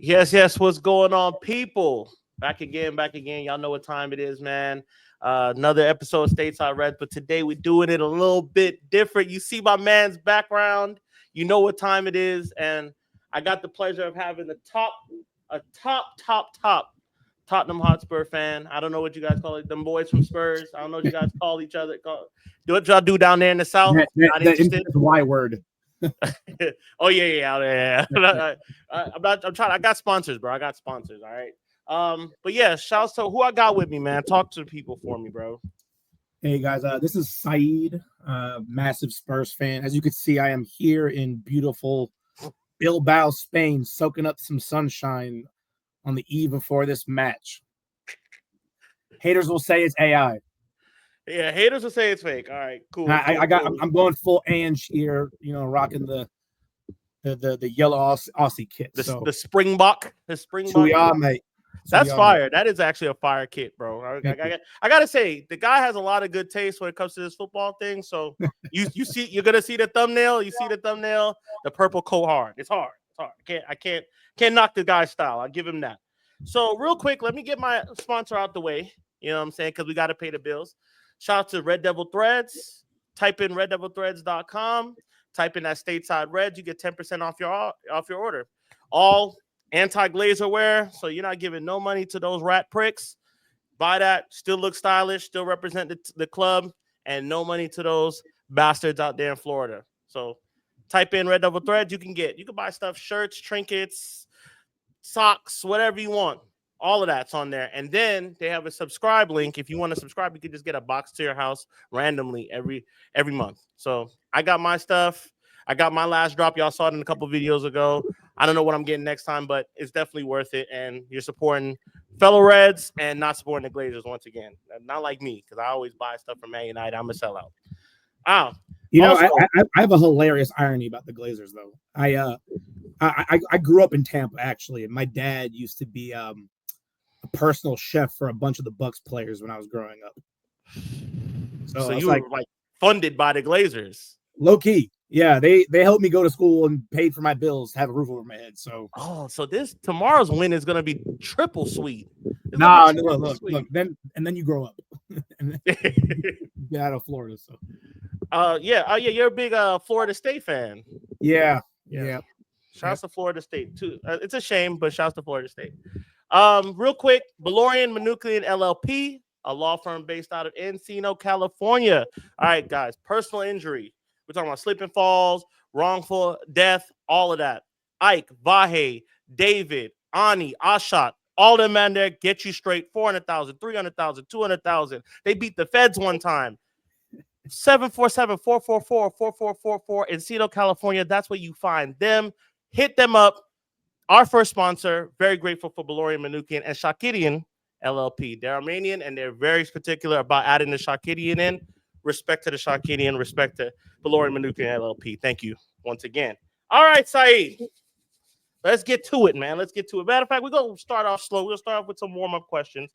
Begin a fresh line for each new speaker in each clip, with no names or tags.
Yes. What's going on, people? Back again. Y'all know what time it is, man. Another episode of Stateside Reds, but today we're doing it a little bit different. You see my man's background. You know what time it is, and I got the pleasure of having a top Tottenham Hotspur fan. I don't know what you guys call it. Them boys from Spurs. I don't know what you guys call each other. Do what y'all do down there in the South. Not interested.
Y word.
Oh yeah. I'm trying. I got sponsors, bro. I got sponsors. All right. But yeah, shouts to who I got with me, man. Talk to the people for me, bro.
Hey guys, this is SAEED, massive Spurs fan. As you can see, I am here in beautiful Bilbao, Spain, soaking up some sunshine on the eve before this match. Haters will say it's AI.
Yeah, haters will say it's fake. All right, cool.
I'm going full Ange here, rocking the yellow Aussie kit.
The Springbok.
Yeah, mate.
That's fire. That is actually a fire kit, bro. I gotta say, the guy has a lot of good taste when it comes to this football thing. So you're gonna see the thumbnail. You see the thumbnail. The purple coat hard. It's hard. I can't knock the guy's style. I'll give him that. So real quick, let me get my sponsor out the way. You know what I'm saying? Because we got to pay the bills. Shout out to Red Devil Threads. Type in reddevilthreads.com. Type in that Stateside Reds. You get 10% off your order. All anti-glazer wear, so you're not giving no money to those rat pricks. Buy that. Still look stylish. Still represent the club. And no money to those bastards out there in Florida. So type in Red Devil Threads. You can buy stuff, shirts, trinkets, socks, whatever you want. All of that's on there. And then they have a subscribe link. If you want to subscribe, you can just get a box to your house randomly every month. So I got my stuff. I got my last drop. Y'all saw it in a couple videos ago. I don't know what I'm getting next time, but it's definitely worth it. And you're supporting fellow Reds and not supporting the Glazers once again. Not like me, because I always buy stuff from Man United. I'm a sellout.
I have a hilarious irony about the Glazers, though. I grew up in Tampa, actually, and my dad used to be a personal chef for a bunch of the Bucks players when I was growing up.
So you were like funded by the Glazers.
Low key. Yeah, they helped me go to school and paid for my bills to have a roof over my head. So
tomorrow's win is gonna be triple sweet.
Look, then you grow up and get out of Florida. So
you're a big Florida State fan.
Yeah.
Shouts to Florida State too. It's a shame, but shouts to Florida State. Real quick, Belorian Manukian LLP, a law firm based out of Encino, California. All right, guys, personal injury. We're talking about slip and falls, wrongful death, all of that. Ike, Vahe, David, Ani, Ashat, all them man there get you straight 400,000, 300,000, 200,000. They beat the feds one time. 747-444-4444 Encino, California. That's where you find them. Hit them up. Our first sponsor, very grateful for Belorian Manukian and Shakidian LLP. They're Armenian and they're very particular about adding the Shakidian in. Respect to the Shakidian, respect to Belorian Manukian LLP. Thank you once again. All right, SAEED. Let's get to it, man. Let's get to it. Matter of fact, we're going to start off slow. We'll start off with some warm-up questions.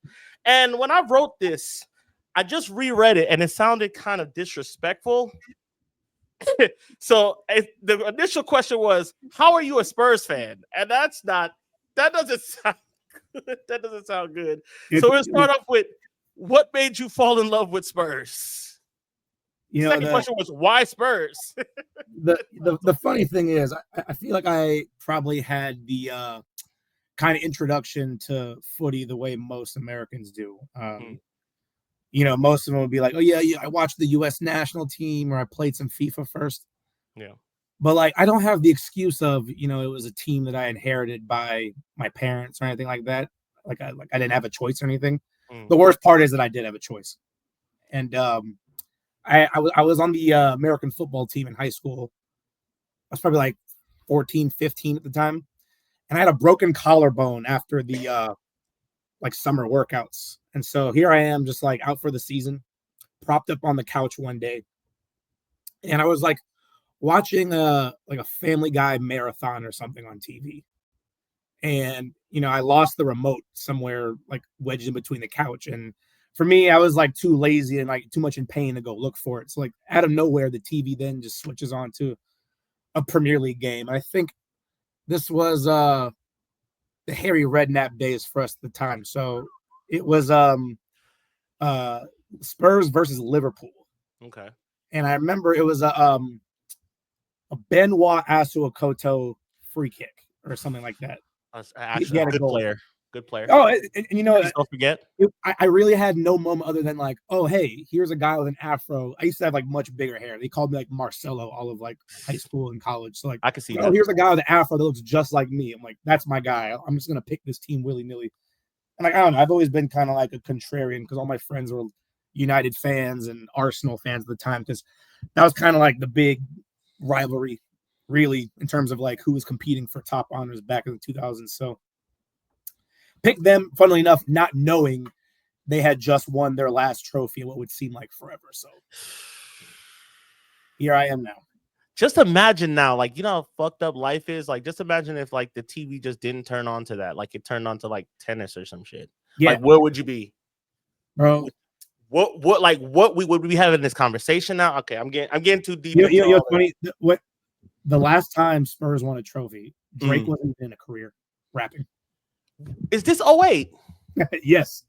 And when I wrote this, I just reread it, and it sounded kind of disrespectful. So the initial question was, how are you a Spurs fan? And that doesn't sound good. So we'll start off with, what made you fall in love with Spurs? Second question was, why Spurs?
the funny thing is, I feel like I probably had the kind of introduction to footy the way most Americans do. Most of them would be like, oh, yeah, I watched the U.S. national team, or I played some FIFA first.
Yeah.
But, I don't have the excuse of, it was a team that I inherited by my parents or anything like that. I didn't have a choice or anything. The worst part is that I did have a choice. And I was on the American football team in high school. I was probably 14, 15 at the time. And I had a broken collarbone after the summer workouts. And so here I am just out for the season, propped up on the couch one day. And I was watching a Family Guy marathon or something on TV. And, I lost the remote somewhere wedged in between the couch. And for me, I was too lazy and too much in pain to go look for it. So out of nowhere, the TV then just switches on to a Premier League game. I think this was Harry Redknapp days for us at the time. So it was Spurs versus Liverpool.
Okay.
And I remember it was a Benoit Asuakoto free kick or something like that.
Actually, a good player. Good player.
Oh, and you know,
don't forget.
I really had no moment other than like, oh, hey, here's a guy with an afro. I used to have like much bigger hair. They called me like Marcelo all of like high school and college. So like,
I can see
that. Here's a guy with an afro that looks just like me. I'm like, that's my guy. I'm just gonna pick this team willy nilly. And like, I don't know. I've always been kind of like a contrarian because all my friends were United fans and Arsenal fans at the time because that was kind of like the big rivalry, really, in terms of like who was competing for top honors back in the 2000s. So picked them, funnily enough, not knowing they had just won their last trophy in what would seem like forever. So here I am now.
Just imagine now, like, you know how fucked up life is? Like, just imagine if like the TV just didn't turn on to that. Like it turned on to like tennis or some shit. Yeah. Like, where would you be?
Bro.
What would we having this conversation now? Okay, I'm getting too deep.
Funny. What the last time Spurs won a trophy, Drake wasn't in a career rapping.
Is this 08?
Yes.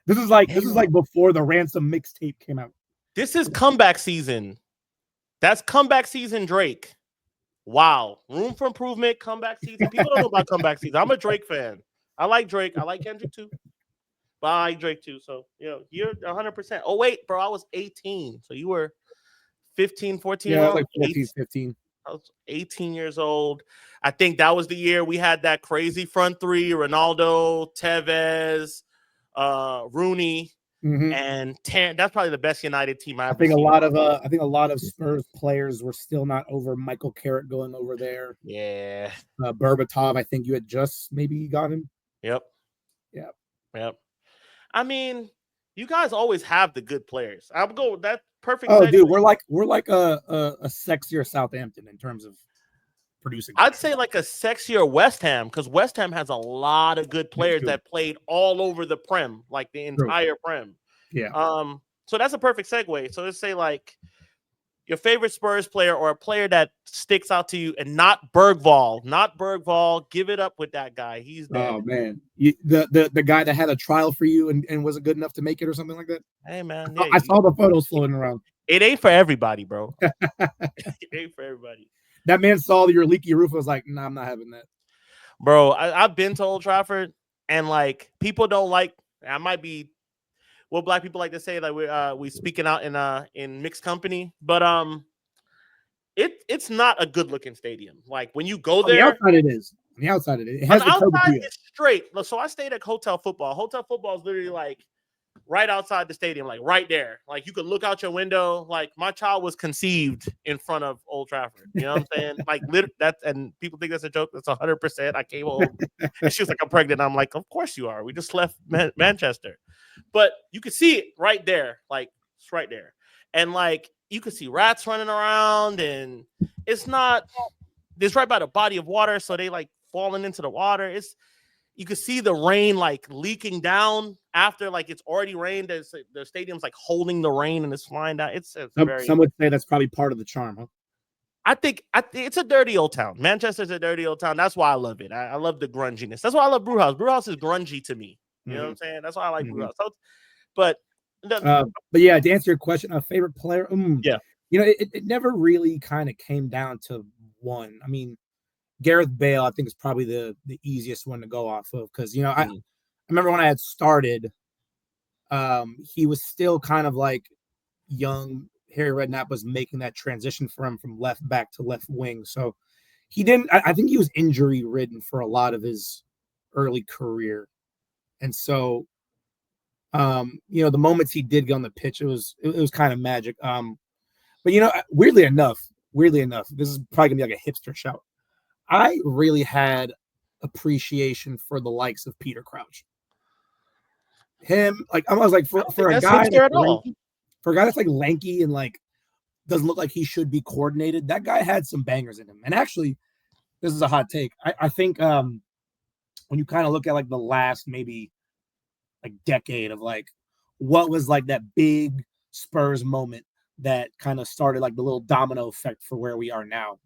This is like before the Ransom mixtape came out.
This is comeback season. That's comeback season, Drake. Wow. Room for improvement, comeback season. People don't know about comeback season. I'm a Drake fan. I like Drake. I like Kendrick too. But I like Drake too. So, you know, you're 100%. Oh, wait, bro. I was 18. So you were 15, 14 years old?
Like 14, 15.
I was 18 years old. I think that was the year we had that crazy front three: Ronaldo, Tevez, Rooney, and that's probably the best United team I think
seen. I think a lot of Spurs players were still not over Michael Carrick going over there.
Yeah.
Berbatov, I think you had just maybe got him.
Yep. I mean, you guys always have the good players. I'm going that perfect.
Oh, dude, we're like a sexier Southampton in terms of producing.
I'd say like a sexier West Ham because West Ham has a lot of good players that played all over the Prem, like the entire Prem.
Yeah.
So that's a perfect segue. So let's say like your favorite Spurs player or a player that sticks out to you, and not Bergvall. Give it up with that guy. He's dead.
Oh man, the guy that had a trial for you and wasn't good enough to make it or something like that.
Hey man,
I saw the photos floating around.
It ain't for everybody, bro. It ain't for everybody.
That man saw your leaky roof and was like, "Nah, I'm not having that."
Bro, I've been to Old Trafford, and like people don't like. I might be what black people like to say, like we speaking out in mixed company, but it's not a good looking stadium. Like when you go there,
the outside it is. On the outside it has the
outside it's straight. So I stayed at Hotel Football. Hotel Football is literally like right outside the stadium, like right there. Like you could look out your window. Like my child was conceived in front of Old Trafford. You know what I'm saying? Like that's, and people think that's a joke. That's 100%. I came home and she was like, "I'm pregnant." I'm like, "Of course you are. We just left Manchester." But you could see it right there. Like it's right there. And like you could see rats running around, and it's right by the body of water. So they like falling into the water. You could see the rain like leaking down after like it's already rained. The stadium's like holding the rain and it's flying down.
Some would say that's probably part of the charm, huh?
I think it's a dirty old town. Manchester's a dirty old town. That's why I love it. I love the grunginess. That's why I love Brewhouse. Brewhouse is grungy to me. You know what I'm saying? That's why I like Brewhouse. So, but
yeah, to answer your question, a favorite player.
Yeah,
you know, it never really kind of came down to one. I mean, Gareth Bale, I think, is probably the easiest one to go off of because, you know, I remember when I had started, he was still kind of like young. Harry Redknapp was making that transition for him from left back to left wing. So he didn't, I think he was injury ridden for a lot of his early career. And so, you know, the moments he did get on the pitch, it was kind of magic. But, you know, weirdly enough, this is probably gonna be like a hipster shout. I really had appreciation for the likes of Peter Crouch. Him, like I was like, for a guy that's like lanky and like doesn't look like he should be coordinated, that guy had some bangers in him. And actually, this is a hot take. I think when you kind of look at like the last maybe like decade of like what was like that big Spurs moment that kind of started like the little domino effect for where we are now.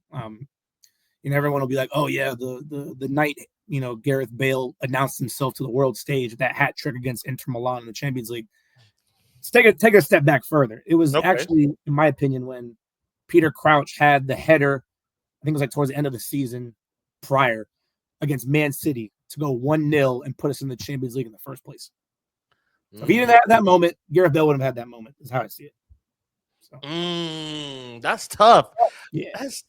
You know, everyone will be like, "Oh yeah, the night Gareth Bale announced himself to the world stage with that hat trick against Inter Milan in the Champions League. Let's take a step back further. It was actually, in my opinion, when Peter Crouch had the header, I think it was like towards the end of the season prior, against Man City to go 1-0 and put us in the Champions League in the first place. So if he didn't have that moment, Gareth Bale wouldn't have had that moment, is how I see it.
So. That's tough.
Yeah.
That's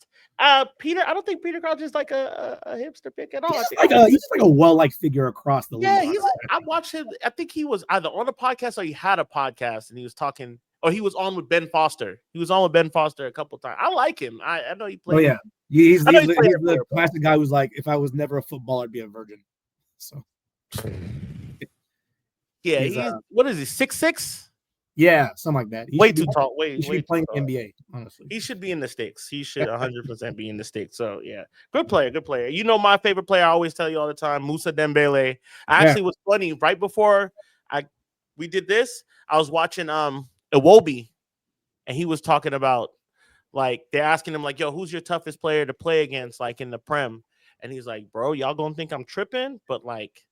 Peter. I don't think Peter Crouch is like a hipster pick at all.
He's just like a well-liked figure across the league.
Yeah, I watched him. I think he was either on a podcast or he had a podcast and he was talking, or he was on with Ben Foster. He was on with Ben Foster a couple times. I like him. I know he played.
Oh yeah, he's the classic guy who's like, if I was never a footballer, I'd be a virgin. So
yeah, he's what is he, 6'6"?
Yeah, something like that.
Way too tall.
He should be playing NBA, honestly.
He should be in the Sticks. He should 100% be in the Sticks. So, yeah. Good player, good player. You know my favorite player, I always tell you all the time, Moussa Dembele. Actually was funny. Right before we did this, I was watching Iwobi, and he was talking about, like, they're asking him, like, yo, who's your toughest player to play against, like, in the Prem? And he's like, bro, y'all gonna think I'm tripping? But, like,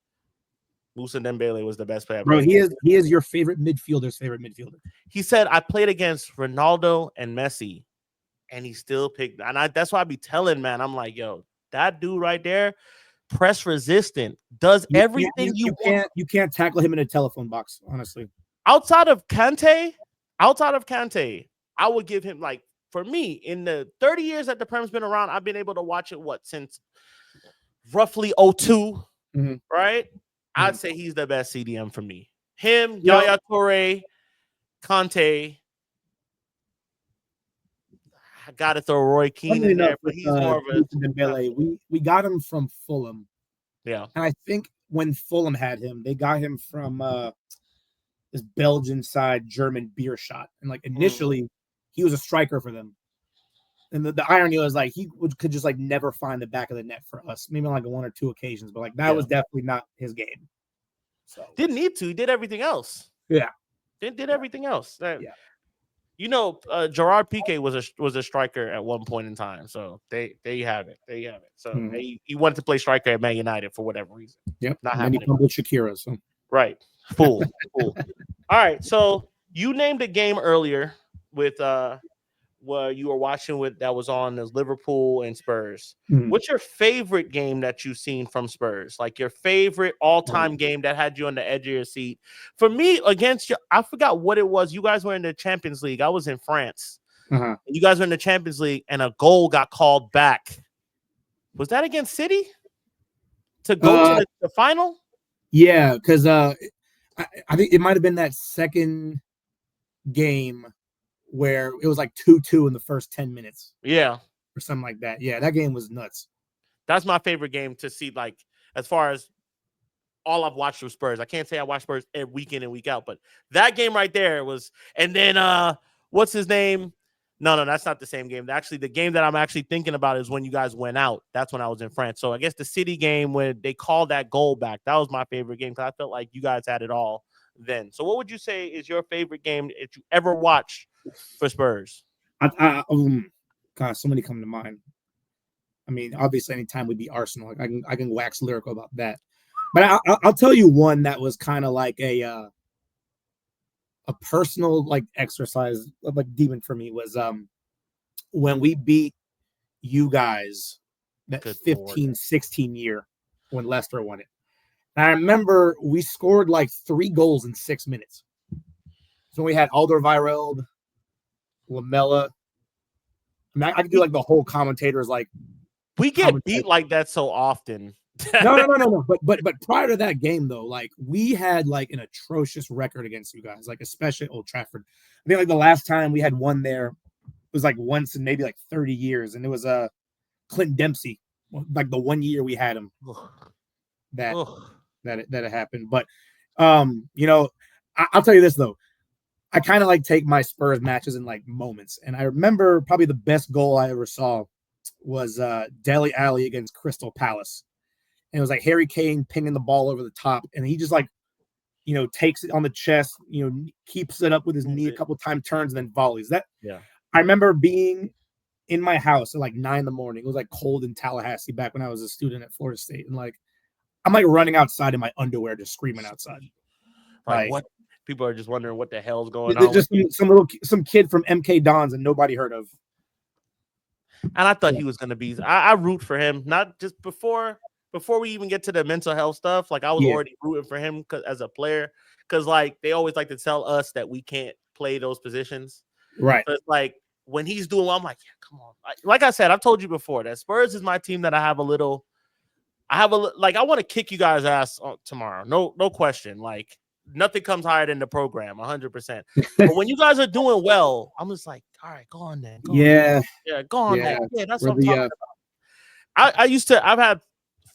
Moussa Dembele was the best player.
Bro, he is your favorite midfielder's favorite midfielder.
He said, I played against Ronaldo and Messi, and he still picked. And that's why I be telling, man, I'm like, yo, that dude right there, press resistant, does everything you want.
You can't tackle him in a telephone box, honestly.
Outside of Kante, I would give him, like, for me, in the 30 years that the Prem's been around, I've been able to watch it, since roughly 02, right? I'd say he's the best CDM for me. Him, Yaya Toure, Kante. I gotta throw Roy Keane in there, but he's more of a
Dembele. We got him from Fulham.
Yeah.
And I think when Fulham had him, they got him from this Belgian side German beer shot. And like initially he was a striker for them. And the irony was like could just like never find the back of the net for us. Maybe on like one or two occasions, but like that was definitely not his game. So
didn't need to. He did everything else.
Yeah.
Did everything else.
Yeah.
You know, Gerard Piqué was a striker at one point in time. So there you have it. There you have it. So he wanted to play striker at Man United for whatever reason.
Yep. Not happening. He with Shakira. So
right. Fool. All right. So you named a game earlier with where you were watching with that was on as Liverpool and Spurs. What's your favorite game that you've seen from Spurs? Like your favorite all-time game that had you on the edge of your seat? For me, against you, I forgot what it was. You guys were in the Champions League. I was in France. And you guys were in the Champions League, and a goal got called back. Was that against City to go to the final?
Yeah, because I think it might have been that second game where it was like 2-2 in the first 10 minutes.
Yeah.
Or something like that. Yeah, that game was nuts.
That's my favorite game to see, like, as far as all I've watched with Spurs. I can't say I watch Spurs every week in and week out, but that game right there was, and then what's his name? No, that's not the same game. Actually, the game that I'm actually thinking about is when you guys went out. That's when I was in France. So I guess the City game when they called that goal back, that was my favorite game because I felt like you guys had it all then. So what would you say is your favorite game that you ever watched for Spurs?
God, so many come to mind. I mean, obviously, anytime we beat Arsenal, I can wax lyrical about that. But I'll tell you one that was kind of like a personal like exercise, like demon for me was when we beat you guys that 15-16 year when Leicester won it. And I remember we scored like 3 goals in 6 minutes. So we had Alderweireld, Lamella. I mean, I could do like the whole commentators like
we get beat like that so often.
No. But prior to that game though, like we had like an atrocious record against you guys, like especially at Old Trafford. I think like the last time we had won there was like once in maybe like 30 years, and it was Clint Dempsey, like the 1 year we had him. That it happened. But you know, I'll tell you this though. I kind of like take my Spurs matches in like moments. And I remember probably the best goal I ever saw was Dele Alli against Crystal Palace. And it was like Harry Kane pinging the ball over the top. And he just like, you know, takes it on the chest, you know, keeps it up with his knee a couple times, turns, and then volleys. I remember being in my house at like 9 a.m. It was like cold in Tallahassee back when I was a student at Florida State. And like, I'm like running outside in my underwear, just screaming outside.
Like what? People are just wondering what the hell's going
There's
on.
just some kid from MK Dons and nobody heard of.
And I thought he was gonna be. I root for him, not just before we even get to the mental health stuff. Like I was already rooting for him as a player, because like they always like to tell us that we can't play those positions.
Right.
But like when he's doing well, I'm like, yeah, come on. Like I said, I've told you before that Spurs is my team that I want to kick you guys' ass tomorrow. No question. Like nothing comes higher than the program, 100%. But when you guys are doing well, I'm just like, all right, go on then. Go on.
Yeah,
then. Yeah, that's what I'm talking about. I've had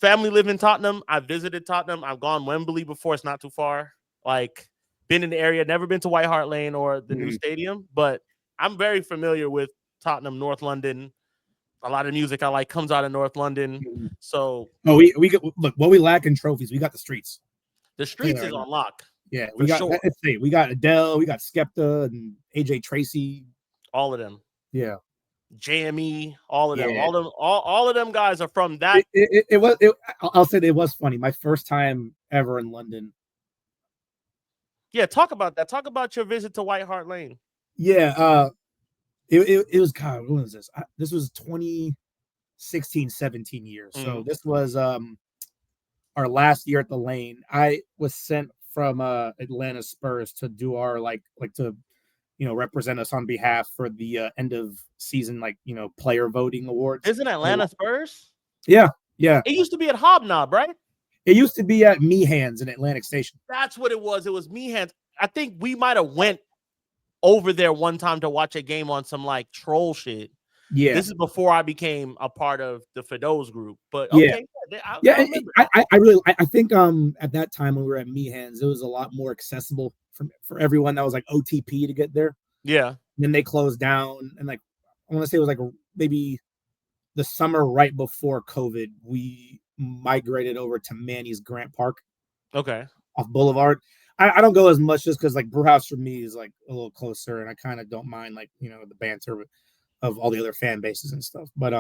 family live in Tottenham. I visited Tottenham. I've gone Wembley before. It's not too far. Like been in the area, never been to White Hart Lane or the new stadium, but I'm very familiar with Tottenham, North London. A lot of music I like comes out of North London. So
we look what we lack in trophies. We got the streets.
The streets is on lock.
Yeah, we got we got Adele, we got Skepta and AJ Tracy,
all of them.
Yeah,
JME, all of them. All of them guys are from that.
I'll say it was funny. My first time ever in London.
Yeah, talk about that. Talk about your visit to White Hart Lane.
Yeah, it was God. When was this? This was 2016, 17 years. So this was our last year at the Lane. I was sent from Atlanta Spurs to do our like to represent us on behalf for the end of season player voting awards.
Isn't Atlanta Spurs?
Yeah.
It used to be at Hobnob, right?
It used to be at Meehan's in Atlantic Station.
That's what it was. It was Meehan's. I think we might have went over there one time to watch a game on some like troll shit.
Yeah,
this is before I became a part of the Fidos group. But
okay, I think at that time when we were at Meehan's, it was a lot more accessible for everyone that was like OTP to get there.
Yeah. And
then they closed down, and like I want to say it was like maybe the summer right before COVID, we migrated over to Manny's Grant Park.
Okay.
Off Boulevard. I don't go as much just because like Brewhouse for me is like a little closer, and I kind of don't mind like the banter of all the other fan bases and stuff. But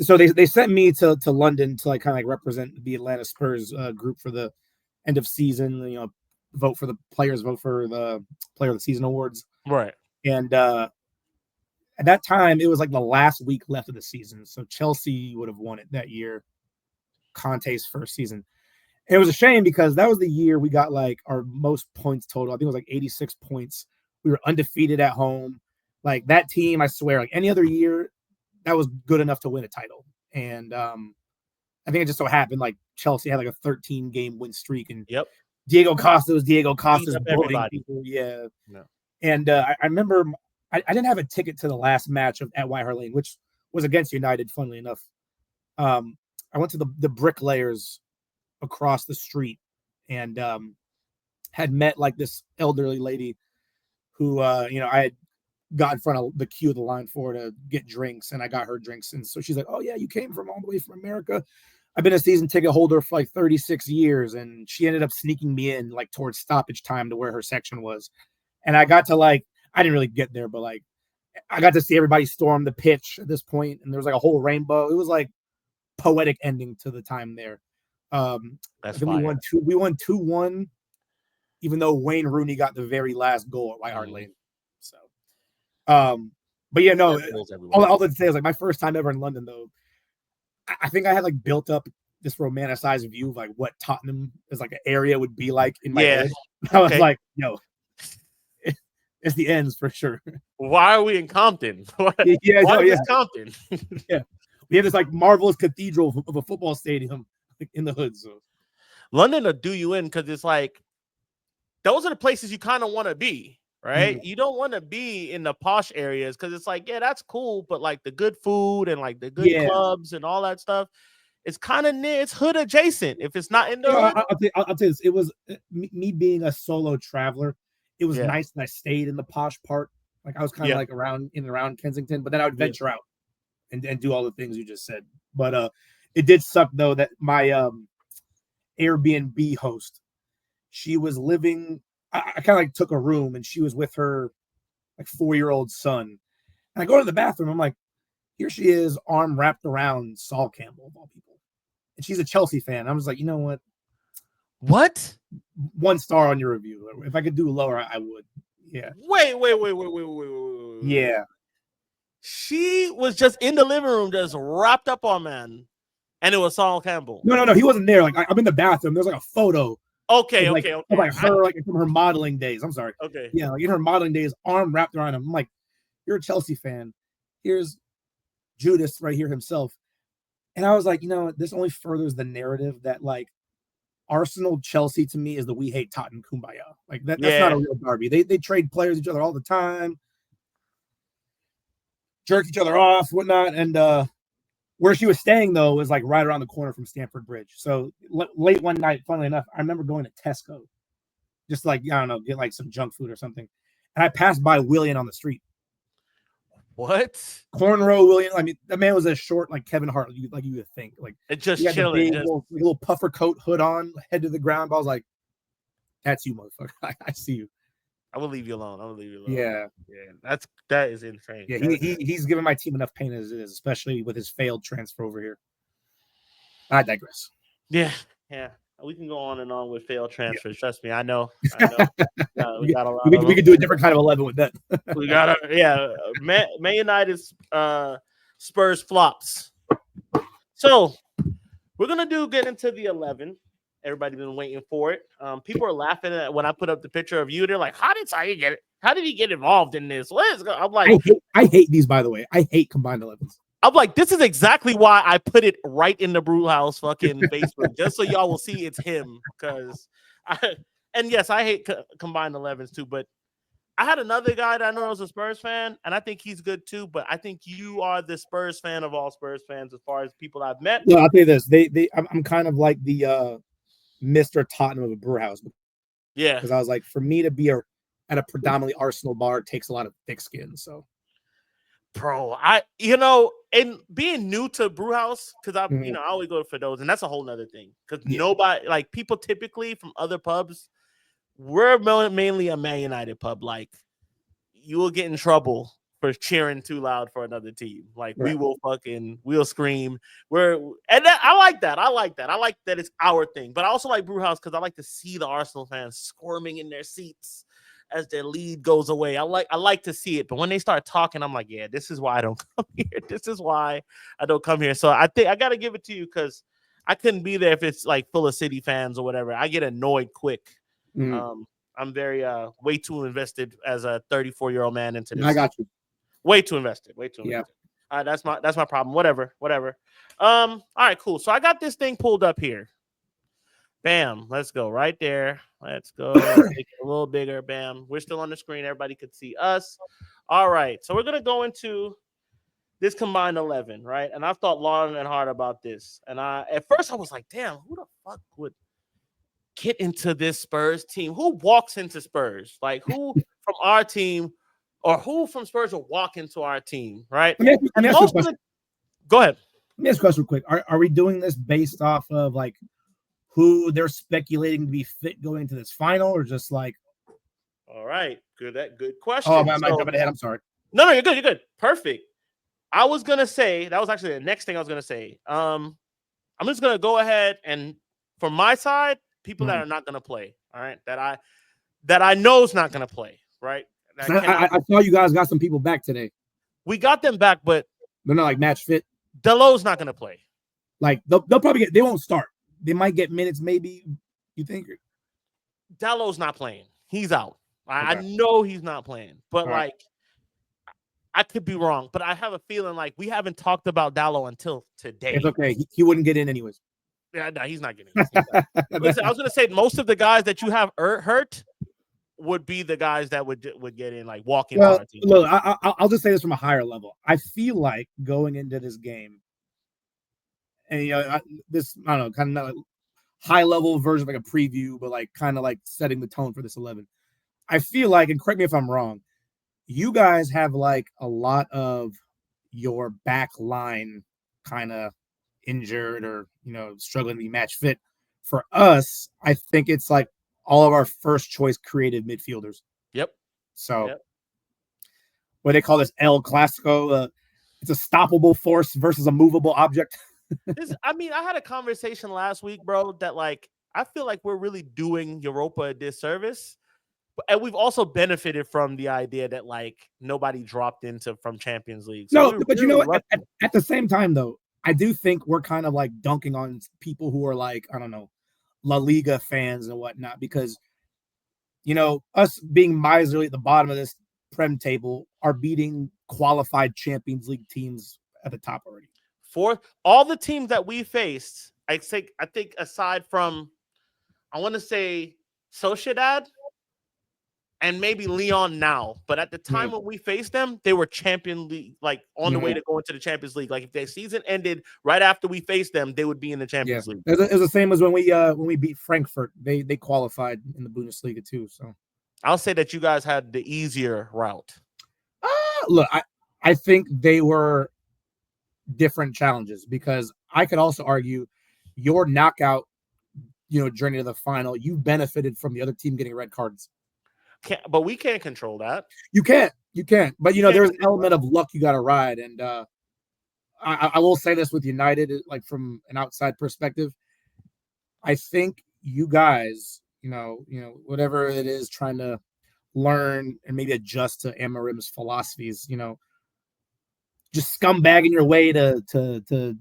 so they sent me to London to like kind of like represent the Atlanta Spurs group for the end of season. Vote for the players, vote for the player of the season awards.
Right.
And at that time, it was like the last week left of the season, so Chelsea would have won it that year. Conte's first season. It was a shame because that was the year we got like our most points total. I think it was like 86 points. We were undefeated at home. Like that team, I swear, like any other year, that was good enough to win a title. And I think it just so happened like Chelsea had like a 13-game win streak, and Diego Costa was Diego Costa's people. Yeah. No. And I remember I didn't have a ticket to the last match at White Hart Lane, which was against United, funnily enough. I went to the bricklayers across the street and had met like this elderly lady who I had got in front of the queue of the line for to get drinks, and I got her drinks. And so she's like, oh yeah, you came from all the way from America. I've been a season ticket holder for like 36 years. And she ended up sneaking me in like towards stoppage time to where her section was. And I got to like, I didn't really get there, but like I got to see everybody storm the pitch at this point, and there was like a whole rainbow. It was like poetic ending to the time there.
That's
we won 2-1, even though Wayne Rooney got the very last goal at White Hart Lane. So, but yeah, no, all that to say is like my first time ever in London, though. I think I had like built up this romanticized view of like what Tottenham as like an area would be like in my head. I was like, it's the ends for sure.
Why are we in Compton? Why is Compton?
Yeah. We have this like marvelous cathedral of a football stadium in the hood. So
London will do you in because it's like those are the places you kind of want to be, right? Mm-hmm. You don't want to be in the posh areas because it's like, yeah, that's cool, but like the good food and like the good clubs and all that stuff, it's kind of near, it's hood adjacent. If it's not in the hood,
I'll tell you this. It was me being a solo traveler. It was nice that I stayed in the posh part. Like I was kind of like around Kensington, but then I would venture out and do all the things you just said. But it did suck though that my Airbnb host, she was living. I kind of like took a room, and she was with her like 4-year-old son. And I go to the bathroom. I'm like, here she is, arm wrapped around Saul Campbell of all people. and she's a Chelsea fan. I was like, you know what?
What?
1 star on your review. If I could do lower, I would. Yeah.
Wait.
Yeah.
She was just in the living room, just wrapped up on man, and it was Saul Campbell.
No. He wasn't there. Like I'm in the bathroom. There's like a photo.
Okay.
Of like her, like from her modeling days. I'm sorry.
Okay.
Yeah, like in her modeling days, arm wrapped around him. I'm like, you're a Chelsea fan. Here's Judas right here himself. And I was like, you know, this only furthers the narrative that like Arsenal Chelsea to me is the we hate Tottenham kumbaya. Like that's not a real derby. They trade players each other all the time, jerk each other off, whatnot. And where she was staying though was like right around the corner from Stamford Bridge. So late one night, funnily enough, I remember going to Tesco, just like I don't know, get like some junk food or something. And I passed by William on the street.
What?
Cornrow William. I mean, that man was as short like Kevin Hart, like you would think. Like
it just chilling,
big, little puffer coat, hood on, head to the ground. But I was like, "That's you, motherfucker. I see you."
I will leave you alone.
Yeah.
That is insane.
Yeah, he's given my team enough pain as it is, especially with his failed transfer over here. I digress.
Yeah. We can go on and on with failed transfers. Yeah. Trust me, I know. We got a lot.
We could do a different kind of 11 with that.
We got Man United's Spurs flops. So we're gonna get into the 11. Everybody's been waiting for it. People are laughing at when I put up the picture of you. They're like, "How did Saeed get it? How did he get involved in this?" I'm like,
I hate these, by the way. I hate combined 11s.
I'm like, this is exactly why I put it right in the Brew House fucking Facebook, just so y'all will see it's him. And yes, I hate combined 11s too. But I had another guy that I know was a Spurs fan, and I think he's good too. But I think you are the Spurs fan of all Spurs fans, as far as people I've met.
Yeah, I'll tell you this: I'm kind of like the Mr. Tottenham of a brew house.
Yeah,
because I was like, for me to be at a predominantly Arsenal bar takes a lot of thick skin. So,
bro, and being new to brew house, because I always go for those, and that's a whole nother thing. Because nobody, like people typically from other pubs, we're mainly a Man United pub. Like you will get in trouble for cheering too loud for another team. Like right. we'll scream. I like that. I like that it's our thing. But I also like Brewhouse because I like to see the Arsenal fans squirming in their seats as their lead goes away. I like to see it. But when they start talking, I'm like, yeah, this is why I don't come here. This is why I don't come here. So I think I got to give it to you because I couldn't be there if it's like full of City fans or whatever. I get annoyed quick. I'm very way too invested as a 34-year-old man into this.
I got you.
Way too invested.
Yeah.
All right, that's my problem. Whatever. All right, cool. So I got this thing pulled up here. Bam. Let's go right there. Let's go. Make it a little bigger. Bam. We're still on the screen. Everybody could see us. All right. So we're gonna go into this combined 11, right? And I've thought long and hard about this. And at first I was like, damn, who the fuck would get into this Spurs team? Who walks into Spurs? Like who from our team? Or who from Spurs will walk into our team, right?
Go ahead.
Let me ask
a question real quick. Are we doing this based off of like who they're speculating to be fit going into this final, or just like?
All right, good question.
Oh, I'm jumping ahead. I'm sorry.
No, you're good. Perfect. I was gonna say that was actually the next thing I was gonna say. I'm just gonna go ahead and from my side, people that are not gonna play. All right, that I know is not gonna play. Right.
I saw you guys got some people back today.
We got them back, but
they're not like match fit.
Delo's not going to play.
Like they'll probably they won't start. They might get minutes, maybe. You think?
Delo's not playing. He's out. Okay. I know he's not playing, but like I could be wrong. But I have a feeling like we haven't talked about Dallo until today.
It's okay. He wouldn't get in anyways.
Yeah, no, he's not getting in. Listen, I was going to say most of the guys that you have hurt would be the guys that would get in, like walking.
Well, look, I'll just say this from a higher level. I feel like going into this game, and I don't know, kind of not a high level version of like a preview, but like kind of like setting the tone for this 11. I feel like, and correct me if I'm wrong, you guys have like a lot of your back line kind of injured or struggling to be match fit. For us, I think it's like all of our first choice creative midfielders.
Yep.
So what they call this El Clasico, it's a stoppable force versus a movable object.
I mean, I had a conversation last week, bro, that like I feel like we're really doing Europa a disservice. And we've also benefited from the idea that like nobody dropped into from Champions League. So
No,
we're
but you know
really
what? At the same time, though, I do think we're kind of like dunking on people who are like, I don't know, La Liga fans and whatnot, because us being miserly at the bottom of this Prem table are beating qualified Champions League teams at the top already.
For all the teams that we faced, I think aside from I want to say Sociedad and maybe Leon now, but at the time when we faced them, they were Champions League, like on the way to go into the Champions League. Like if their season ended right after we faced them, they would be in the Champions League.
It was the same as when we beat Frankfurt. They qualified in the Bundesliga too. So
I'll say that you guys had the easier route.
Look, I think they were different challenges, because I could also argue your knockout, journey to the final, you benefited from the other team getting red cards.
But we can't control that.
You can't. But there's an element of luck you got to ride, and I will say this with United, like from an outside perspective, I think you guys, whatever it is, trying to learn and maybe adjust to Amarim's philosophies, just scumbagging your way to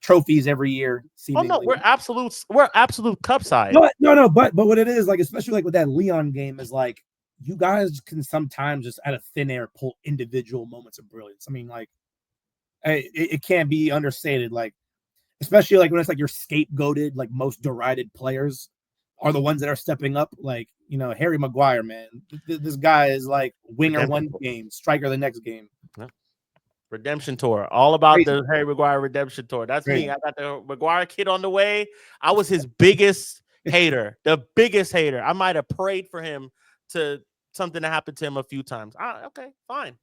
trophies every year.
Seemingly. Oh no, we're absolute cup side.
No, but what it is, like, especially like with that Leon game, is like you guys can sometimes just out of thin air pull individual moments of brilliance. I mean, like, it can't be understated. Like, especially like when it's like your scapegoated, like most derided players are the ones that are stepping up. Like, Harry Maguire, man, this guy is like winger one game, striker the next game.
Yeah. Redemption tour, all about the Harry Maguire redemption tour. That's me. I got the Maguire kid on the way. I was his biggest hater, the biggest hater. I might have prayed for him to something to happen to him a few times. Okay, fine.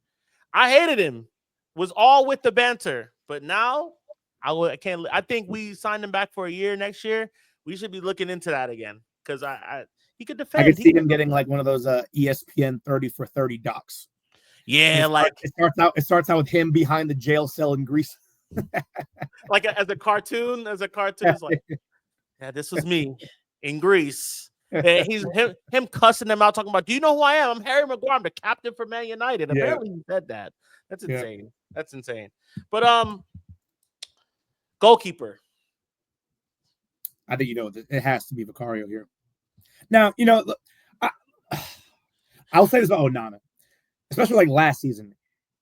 I hated him. Was all with the banter, but now I can't. I think we signed him back for a year next year. We should be looking into that again, because he could defend.
I could see him getting like one of those ESPN 30 for 30 docs.
Yeah,
it starts out with him behind the jail cell in Greece.
Like as a cartoon, it's like, yeah, this was me in Greece. And he's him cussing them out, talking about, do you know who I am? I'm Harry Maguire. I'm the captain for Man United. Apparently he said that. That's insane. Yeah. That's insane. But goalkeeper.
I think it has to be Vicario here. Now, look, I'll say this about Onana. Especially like last season,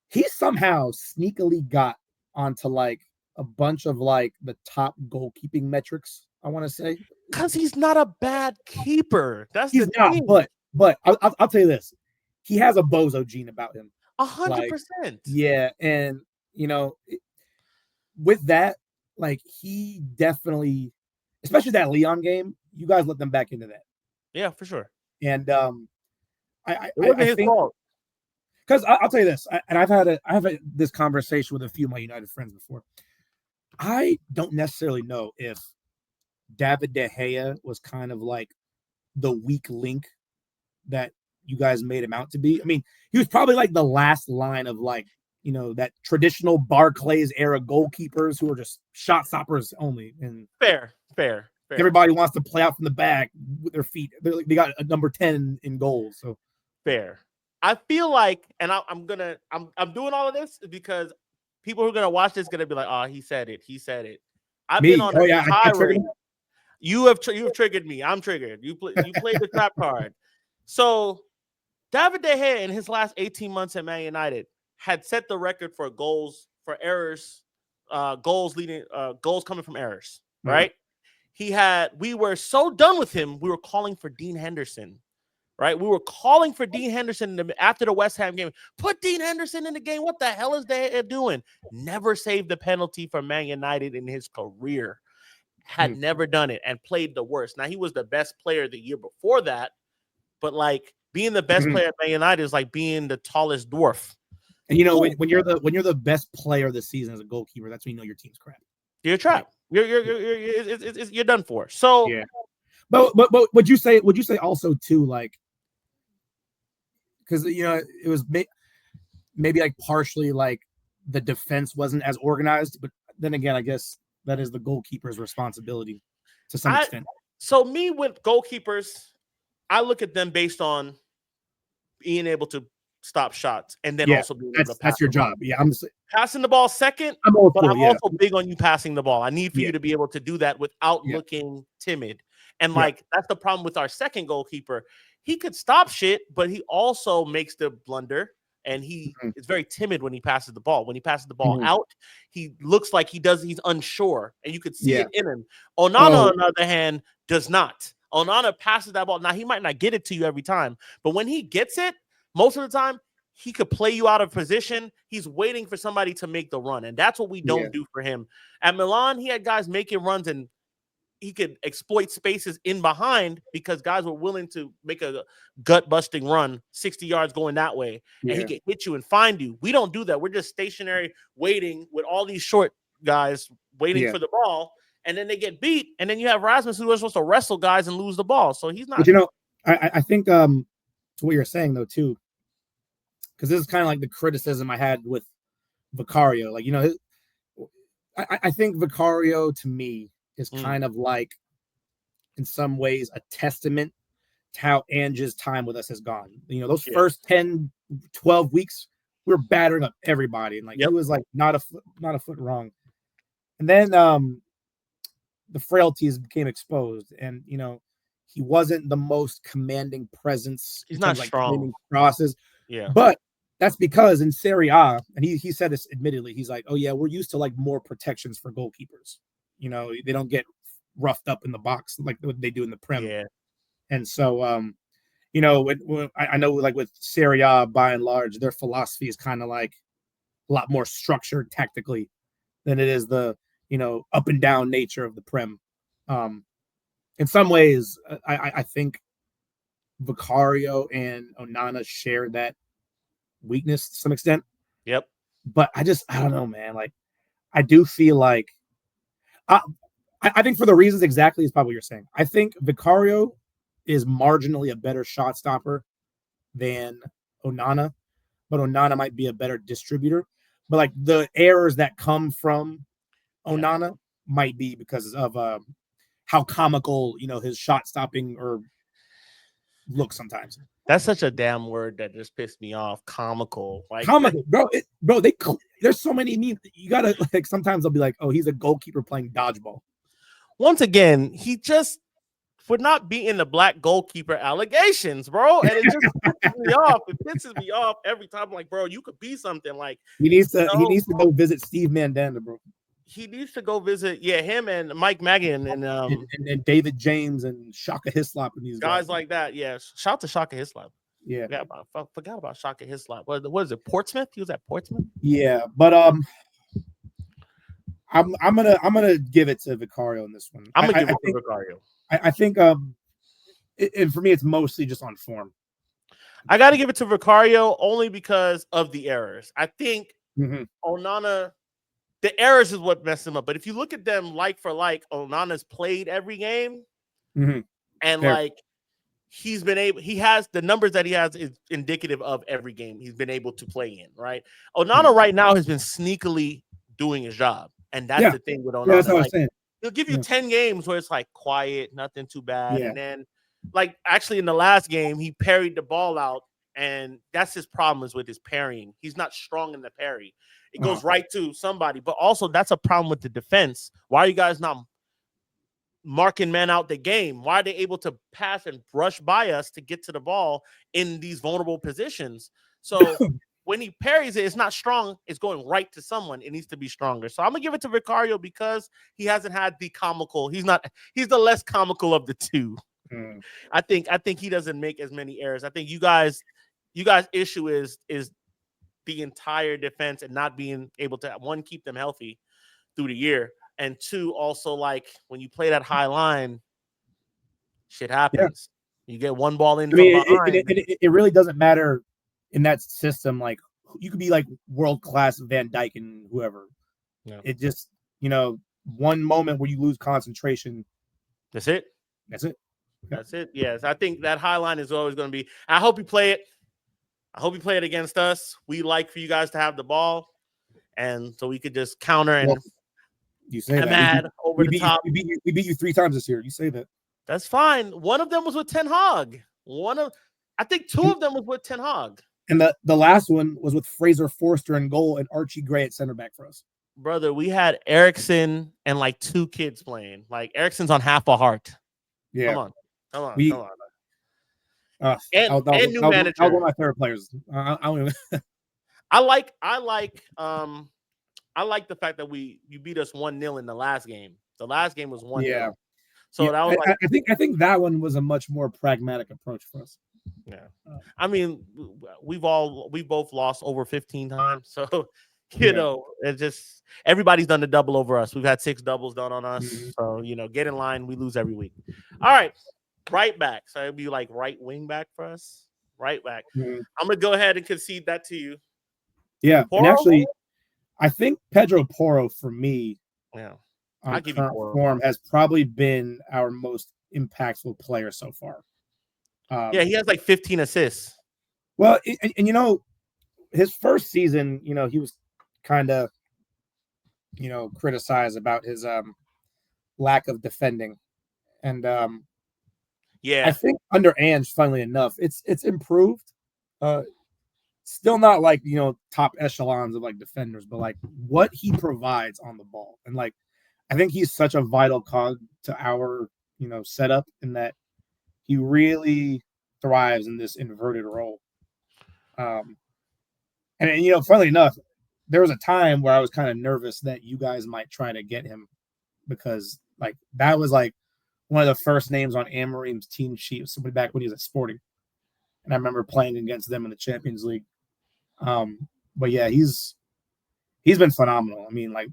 he somehow sneakily got onto like a bunch of like the top goalkeeping metrics, I want to say.
Because he's not a bad keeper.
He's not, but I'll tell you this. He has a bozo gene about him.
100%.
Yeah, and with that, like he definitely, especially that Leon game, you guys let them back into that.
Yeah, for sure.
And
it wasn't his fault.
Because I'll tell you this, and I've had this conversation with a few of my United friends before. I don't necessarily know if David De Gea was kind of like the weak link that you guys made him out to be. I mean, he was probably like the last line of like, that traditional Barclays era goalkeepers who are just shot stoppers only. And
fair.
Everybody wants to play out from the back with their feet. They got a number 10 in goals. So
fair. I feel like, and I'm doing all of this because people who are gonna watch this gonna be like, oh, he said it. I've been on a tirade. You have triggered me. I'm triggered. You played the trap card. So David De Gea in his last 18 months at Man United had set the record for goals for errors, goals coming from errors. Right? We were so done with him. We were calling for Dean Henderson. Right, we were calling for Dean Henderson after the West Ham game. Put Dean Henderson in the game. What the hell is they doing? Never saved the penalty for Man United in his career. Had never done it and played the worst. Now he was the best player the year before that, but like being the best player at Man United is like being the tallest dwarf.
And when you're the best player this season as a goalkeeper, that's when you know your team's crap.
You're a trap. You're done for. So
yeah. But would you say also too, like, because it was maybe like partially like the defense wasn't as organized, but then again, I guess that is the goalkeeper's responsibility to some extent.
So me with goalkeepers, I look at them based on being able to stop shots and then also being able to pass.
That's your job. Yeah, I'm
passing the ball second, but I'm also big on you passing the ball. I need for you to be able to do that without looking timid. And like that's the problem with our second goalkeeper. He could stop shit, but he also makes the blunder. And he is very timid when he passes the ball. When he passes the ball out, he looks like he's unsure, and you could see it in him. Onana, on the other hand, does not. Onana passes that ball. Now, he might not get it to you every time, but when he gets it, most of the time, he could play you out of position. He's waiting for somebody to make the run, and that's what we don't do for him. At Milan, he had guys making runs, and he could exploit spaces in behind because guys were willing to make a gut-busting run 60 yards going that way, and he could hit you and find you. We don't do that. We're just stationary waiting with all these short guys waiting for the ball, and then they get beat, and then you have Rasmus who is supposed to wrestle guys and lose the ball. So he's not.
But I think to what you're saying though too, because this is kind of like the criticism I had with Vicario. Like I think Vicario to me is kind of like, in some ways, a testament to how Ange's time with us has gone. Those first 10, 12 weeks, we were battering up everybody. And he was like not a foot wrong. And then the frailties became exposed. And, he wasn't the most commanding presence.
He's not strong.
Crosses.
Yeah.
But that's because in Serie A, and he said this admittedly, he's like, oh, yeah, we're used to more protections for goalkeepers. They don't get roughed up in the box like what they do in the Prem.
Yeah.
And so, when I know with Serie A, by and large, their philosophy is kind of like a lot more structured tactically than it is the, up and down nature of the Prem. In some ways, I think Vicario and Onana share that weakness to some extent.
Yep.
But I don't know, man. I do feel like I think for the reasons exactly is probably what you're saying. I think Vicario is marginally a better shot stopper than Onana, but Onana might be a better distributor. But the errors that come from Onana might be because of how comical his shot stopping or look sometimes.
That's such a damn word that just pissed me off. Comical,
comical, bro. There's so many memes. You gotta sometimes they'll be like, oh, he's a goalkeeper playing dodgeball.
Once again, he just for not beating the black goalkeeper allegations, bro. And it just pisses me off. It pisses me off every time. Like, bro, you could be something.
He needs to go visit Steve Mandanda, bro.
He needs to go visit, him and Mike Maggan
and David James and Shaka Hislop and these
guys like that. Yeah, shout out to Shaka Hislop.
Yeah,
forgot about Shaka Hislop. What is it? Portsmouth? He was at Portsmouth.
Yeah, but I'm gonna give it to Vicario in this one.
I'm gonna give it to Vicario.
I think and for me it's mostly just on form.
I got to give it to Vicario only because of the errors. I think Onana. The errors is what messed him up. But if you look at them like for like, Onana's played every game. And he has the numbers that he has is indicative of every game he's been able to play in, right? Onana right now has been sneakily doing his job. And that's the thing with Onana.
Yeah, that's what I'm saying.
He'll give you 10 games where it's quiet, nothing too bad. And then actually in the last game, he parried the ball out. And that's his problem is with his parrying. He's not strong in the parry. It goes right to somebody. But also, that's a problem with the defense. Why are you guys not marking men out the game? Why are they able to pass and brush by us to get to the ball in these vulnerable positions? So when he parries it, it's not strong. It's going right to someone. It needs to be stronger. So I'm going to give it to Vicario because he hasn't had the comical. He's the less comical of the two. I think he doesn't make as many errors. I think you guys issue is the entire defense and not being able to, one, keep them healthy through the year, and two, also when you play that high line, shit happens. You get one ball in from behind.
It really doesn't matter in that system. You could be world class Van Dijk and whoever. Yeah. It just one moment where you lose concentration.
That's it. That's it. Yes, I think that high line is always going to be. I hope you play it. I hope you play it against us. We like for you guys to have the ball, and so we could just counter and
You say
I'm
that.
mad over the top.
We beat you 3 times this year. You say that.
That's fine. One of them was with Ten Hag. I think 2 of them was with Ten Hag.
And the last one was with Fraser Forster in goal and Archie Gray at center back for us.
Brother, we had Eriksson and like 2 kids playing. Like Ericsson's on half a heart.
Yeah.
Come on.
And
new manager.
That was one of my favorite players. I don't even.
I like the fact that you beat us 1-0 in the last game. The last game was 1-0.
Yeah.
So
yeah,
that was like
I think that one was a much more pragmatic approach for us.
Yeah. I mean, we both lost over 15 times. So, you know, it's just everybody's done the double over us. We've had 6 doubles done on us. Mm-hmm. So, you know, get in line, we lose every week. All right. Right back. So it'd be like right wing back for us. Right back. Mm-hmm. I'm gonna go ahead and concede that to you.
Yeah. Porro? And actually, I think Pedro Porro for me, on current form has probably been our most impactful player so far.
He has like 15 assists.
Well, and you know, his first season, you know, he was kind of, you know, criticized about his lack of defending, and I think under Ange, funnily enough, it's improved. Still not like, you know, top echelons of like defenders, but like what he provides on the ball, and like I think he's such a vital cog to our, you know, setup in that he really thrives in this inverted role. And you know, funnily enough, there was a time where I was kind of nervous that you guys might try to get him, because like that was like one of the first names on Amorim's team sheet, somebody back when he was at Sporting, and I remember playing against them in the Champions League. But yeah, he's been phenomenal. I mean, like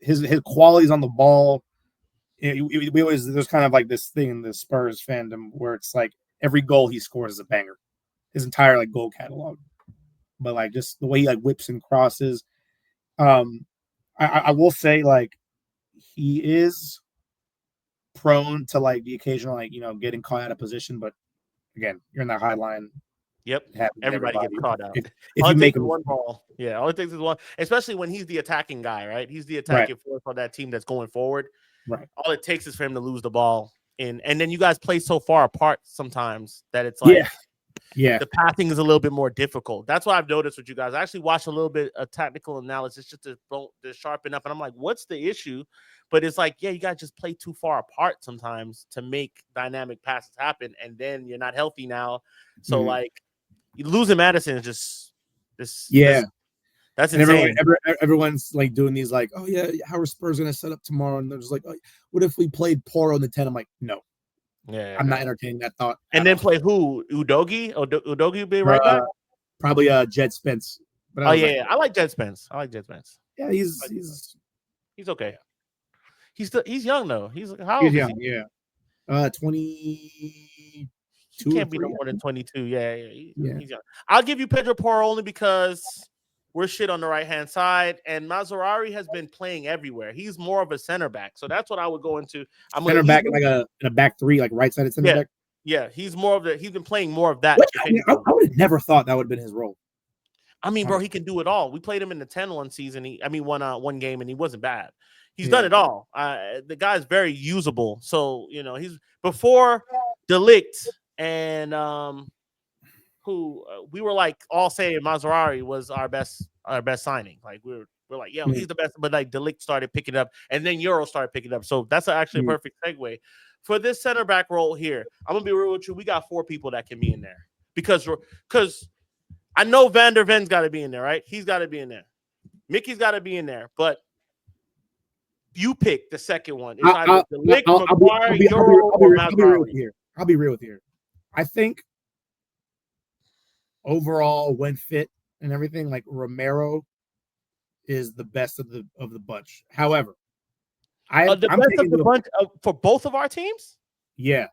his qualities on the ball. We always, there's kind of like this thing in the Spurs fandom where it's like every goal he scores is a banger, his entire like goal catalog. But like just the way he like whips and crosses. I will say, like, he is prone to like the occasional, like, you know, getting caught out of position, but again, you're in that high line.
Yep. Everybody gets caught out.
If you make him
one ball. Yeah. All it takes is one, especially when he's the attacking guy, right? He's the attacking force on that team that's going forward.
Right.
All it takes is for him to lose the ball. And then you guys play so far apart sometimes that it's like the passing is a little bit more difficult. That's what I've noticed with you guys. I actually watched a little bit of tactical analysis just to sharpen up. And I'm like, what's the issue? But it's like, you guys just play too far apart sometimes to make dynamic passes happen. And then you're not healthy now. So like, losing Madison is just that's insane.
Everyone's like doing these like, oh yeah, how are Spurs gonna set up tomorrow? And they're just like, oh, what if we played Porro in the 10? I'm like, no. I'm not entertaining that thought.
And then play who? Udogie? Udogie would be right back?
Probably Jed Spence.
But I like Jed Spence.
Yeah, he's
okay. He's young though. He's how
old?
He's young,
yeah. 22.
He can't be no more than 22. Yeah. He's young. I'll give you Pedro Porro only because we're shit on the right-hand side, and Mazzarri has been playing everywhere. He's more of a center back, so that's what I would go into.
Center back, like in a back three, like right-sided center back.
Yeah, he's more of the. He's been playing more of that.
I would have never thought that would have been his role.
I mean, bro, he can do it all. We played him in the 10-1 season. One game, and he wasn't bad. He's done it all. The guy's very usable. So, you know, he's before De Ligt and who we were like all saying Mazzarri was our best signing. Like we're like, he's the best. But like De Ligt started picking up, and then Euro started picking up. So that's actually a perfect segue for this center back role here. I'm gonna be real with you. We got 4 people that can be in there because I know Van der Ven's got to be in there, right? He's got to be in there. Mickey's got to be in there, but you pick the second one. It's either De Ligt, McGuire, Euro, or Mazzarri.
I'll be real with you. I think overall, when fit and everything, like Romero is the best of the bunch. However,
the best of the bunch for both of our teams.
Yeah,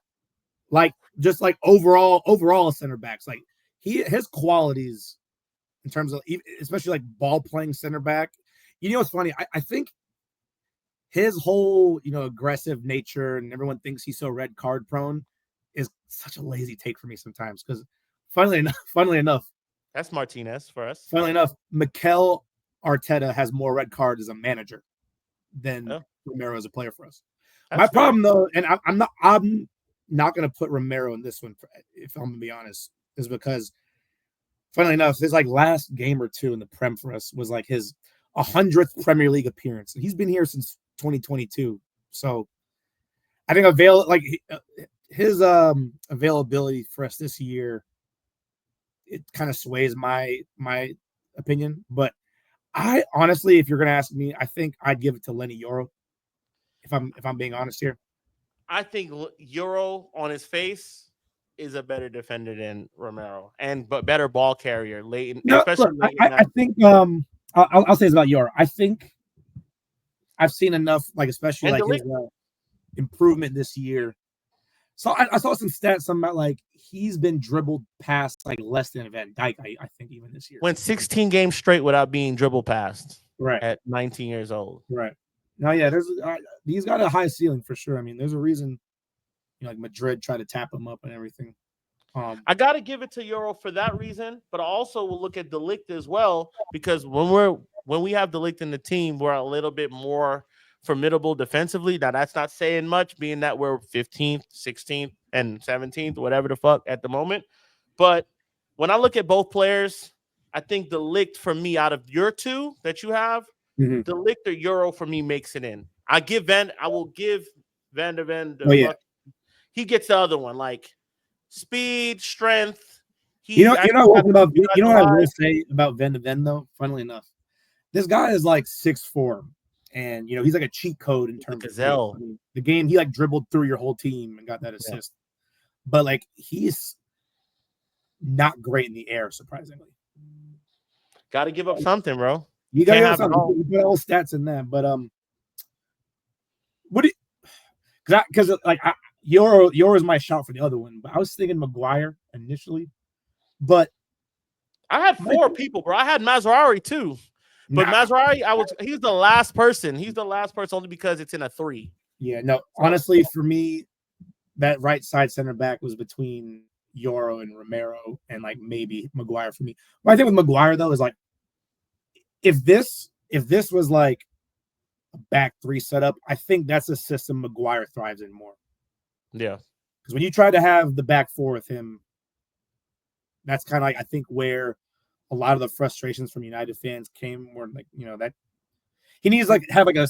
like just like overall center backs, like his qualities in terms of especially like ball playing center back. You know what's funny? I think his whole, you know, aggressive nature, and everyone thinks he's so red card prone, is such a lazy take for me sometimes. Because funnily enough,
that's Martinez for us.
Funnily enough, Mikel Arteta has more red cards as a manager than Romero as a player for us.
That's
My
fair.
problem though, and I'm not going to put Romero in this one, if I'm going to be honest, is because, funnily enough, his like last game or two in the Prem for us was like his 100th Premier League appearance. He's been here since 2022, so I think his availability for us this year, it kind of sways my opinion. But I honestly, if you're going to ask me, I think I'd give it to Lenny Yoro. If I'm being honest here.
I think Euro on his face is a better defender than Romero, but better ball carrier late, especially
look,
late.
I think I'll say this about Euro. I think I've seen enough, like especially
and
like his improvement this year. So I saw some stats, something about like he's been dribbled past like less than Van Dijk. I think even this year
went 16 games straight without being dribbled past.
Right
at 19 years old.
Right. Now, yeah, he's got a high ceiling for sure. I mean, there's a reason, like Madrid tried to tap him up and everything.
I got to give it to Euro for that reason, but I also will look at De Ligt as well, because when we have De Ligt in the team, we're a little bit more formidable defensively. Now, that's not saying much, being that we're 15th, 16th, and 17th, whatever the fuck at the moment. But when I look at both players, I think De Ligt for me, out of your two that you have, De Ligt or Euro for me makes it in. I will give Van der Ven he gets the other one, like speed, strength.
What I will say about Van der Ven though, funnily enough, this guy is like 6'4", and he's like a cheat code in terms of the game. He like dribbled through your whole team and got that assist, but like he's not great in the air, surprisingly.
Got to give up something, bro.
You got to have something. You put all stats in that, but because Euro is my shot for the other one, but I was thinking Maguire initially, but
I had four people, bro. I had Mazraoui too, but Mazraoui, he's the last person. He's the last person only because it's in a 3.
Yeah, no, honestly, for me, that right side center back was between Euro and Romero, and like maybe Maguire for me. What I think with Maguire though is like, if this was like a back 3 setup, I think that's a system Maguire thrives in more.
Yeah,
because when you try to have the back 4 with him, that's kind of like I think where a lot of the frustrations from United fans came. Where like that he needs like have like a,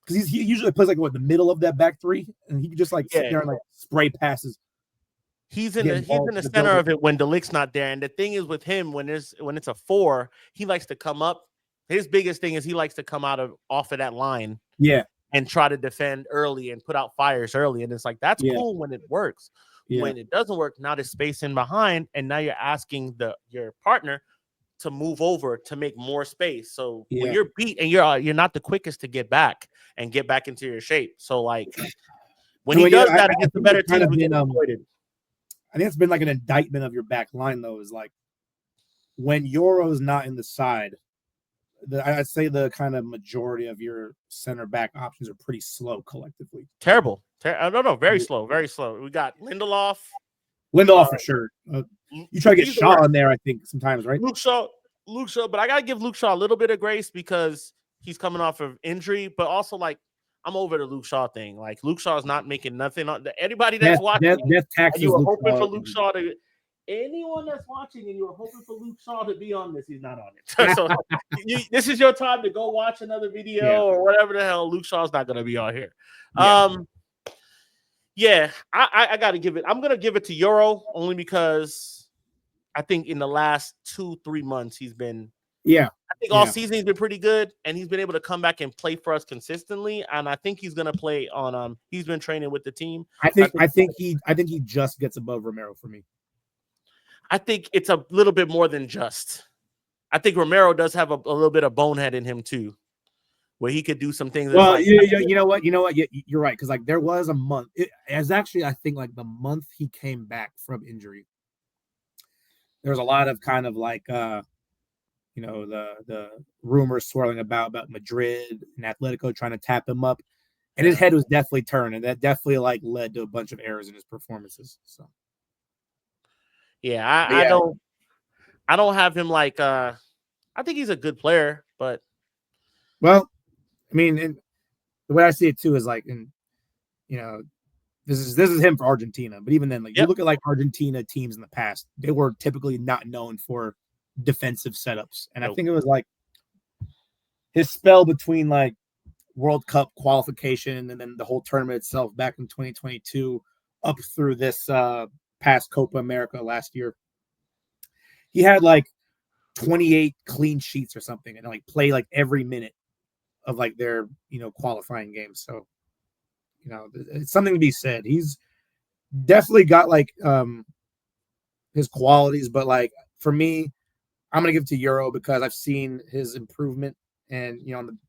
because he usually plays like the middle of that back 3, and he can just like sit there and like spray passes.
He's in the center of it when De Ligt's not there. And the thing is with him, when it's a 4, he likes to come up. His biggest thing is he likes to come off of that line.
Yeah.
And try to defend early and put out fires early. And it's like, that's cool when it works. Yeah. When it doesn't work, now there's space in behind, and now you're asking your partner to move over to make more space. So when you're beat and you're not the quickest to get back into your shape. So like when he does that against the better team, we get avoided.
I think it's been like an indictment of your back line though, is like when Euro's not in the side, I'd say the kind of majority of your center back options are pretty slow collectively.
Terrible. No, very slow, very slow. We got Lindelof
for sure. You try to get Shaw in there, I think, sometimes, right?
Luke Shaw, but I gotta give Luke Shaw a little bit of grace because he's coming off of injury, but also like I'm over the Luke Shaw thing. Like Luke Shaw is not making nothing on anybody that's watching. You were hoping for Luke Shaw to. Anyone that's watching and you were hoping for Luke Shaw to be on this, he's not on it. So this is your time to go watch another video or whatever the hell. Luke Shaw's not going to be on here. I got to give it. I'm going to give it to Euro only because I think in the last 2-3 months he's been.
Yeah.
I think all season he's been pretty good, and he's been able to come back and play for us consistently. And I think he's going to play on. He's been training with the team.
I think he just gets above Romero for me.
I think it's a little bit more than just. I think Romero does have a little bit of bonehead in him too, where he could do some things.
Well, you know what? You're right, because like there was a month. It was actually, I think, like the month he came back from injury. There was a lot of kind of like, the rumors swirling about Madrid and Atletico trying to tap him up, and his head was definitely turned, and that definitely like led to a bunch of errors in his performances. So.
Yeah, I don't have him like I think he's a good player, but
well, I mean, the way I see it too is like, in this is him for Argentina, but even then, like you look at like Argentina teams in the past, they were typically not known for defensive setups, and I think it was like his spell between like World Cup qualification and then the whole tournament itself back in 2022 up through this past Copa America last year. He had like 28 clean sheets or something and like play like every minute of like their, qualifying games. So, it's something to be said. He's definitely got like his qualities, but like for me, I'm going to give it to Euro because I've seen his improvement. And,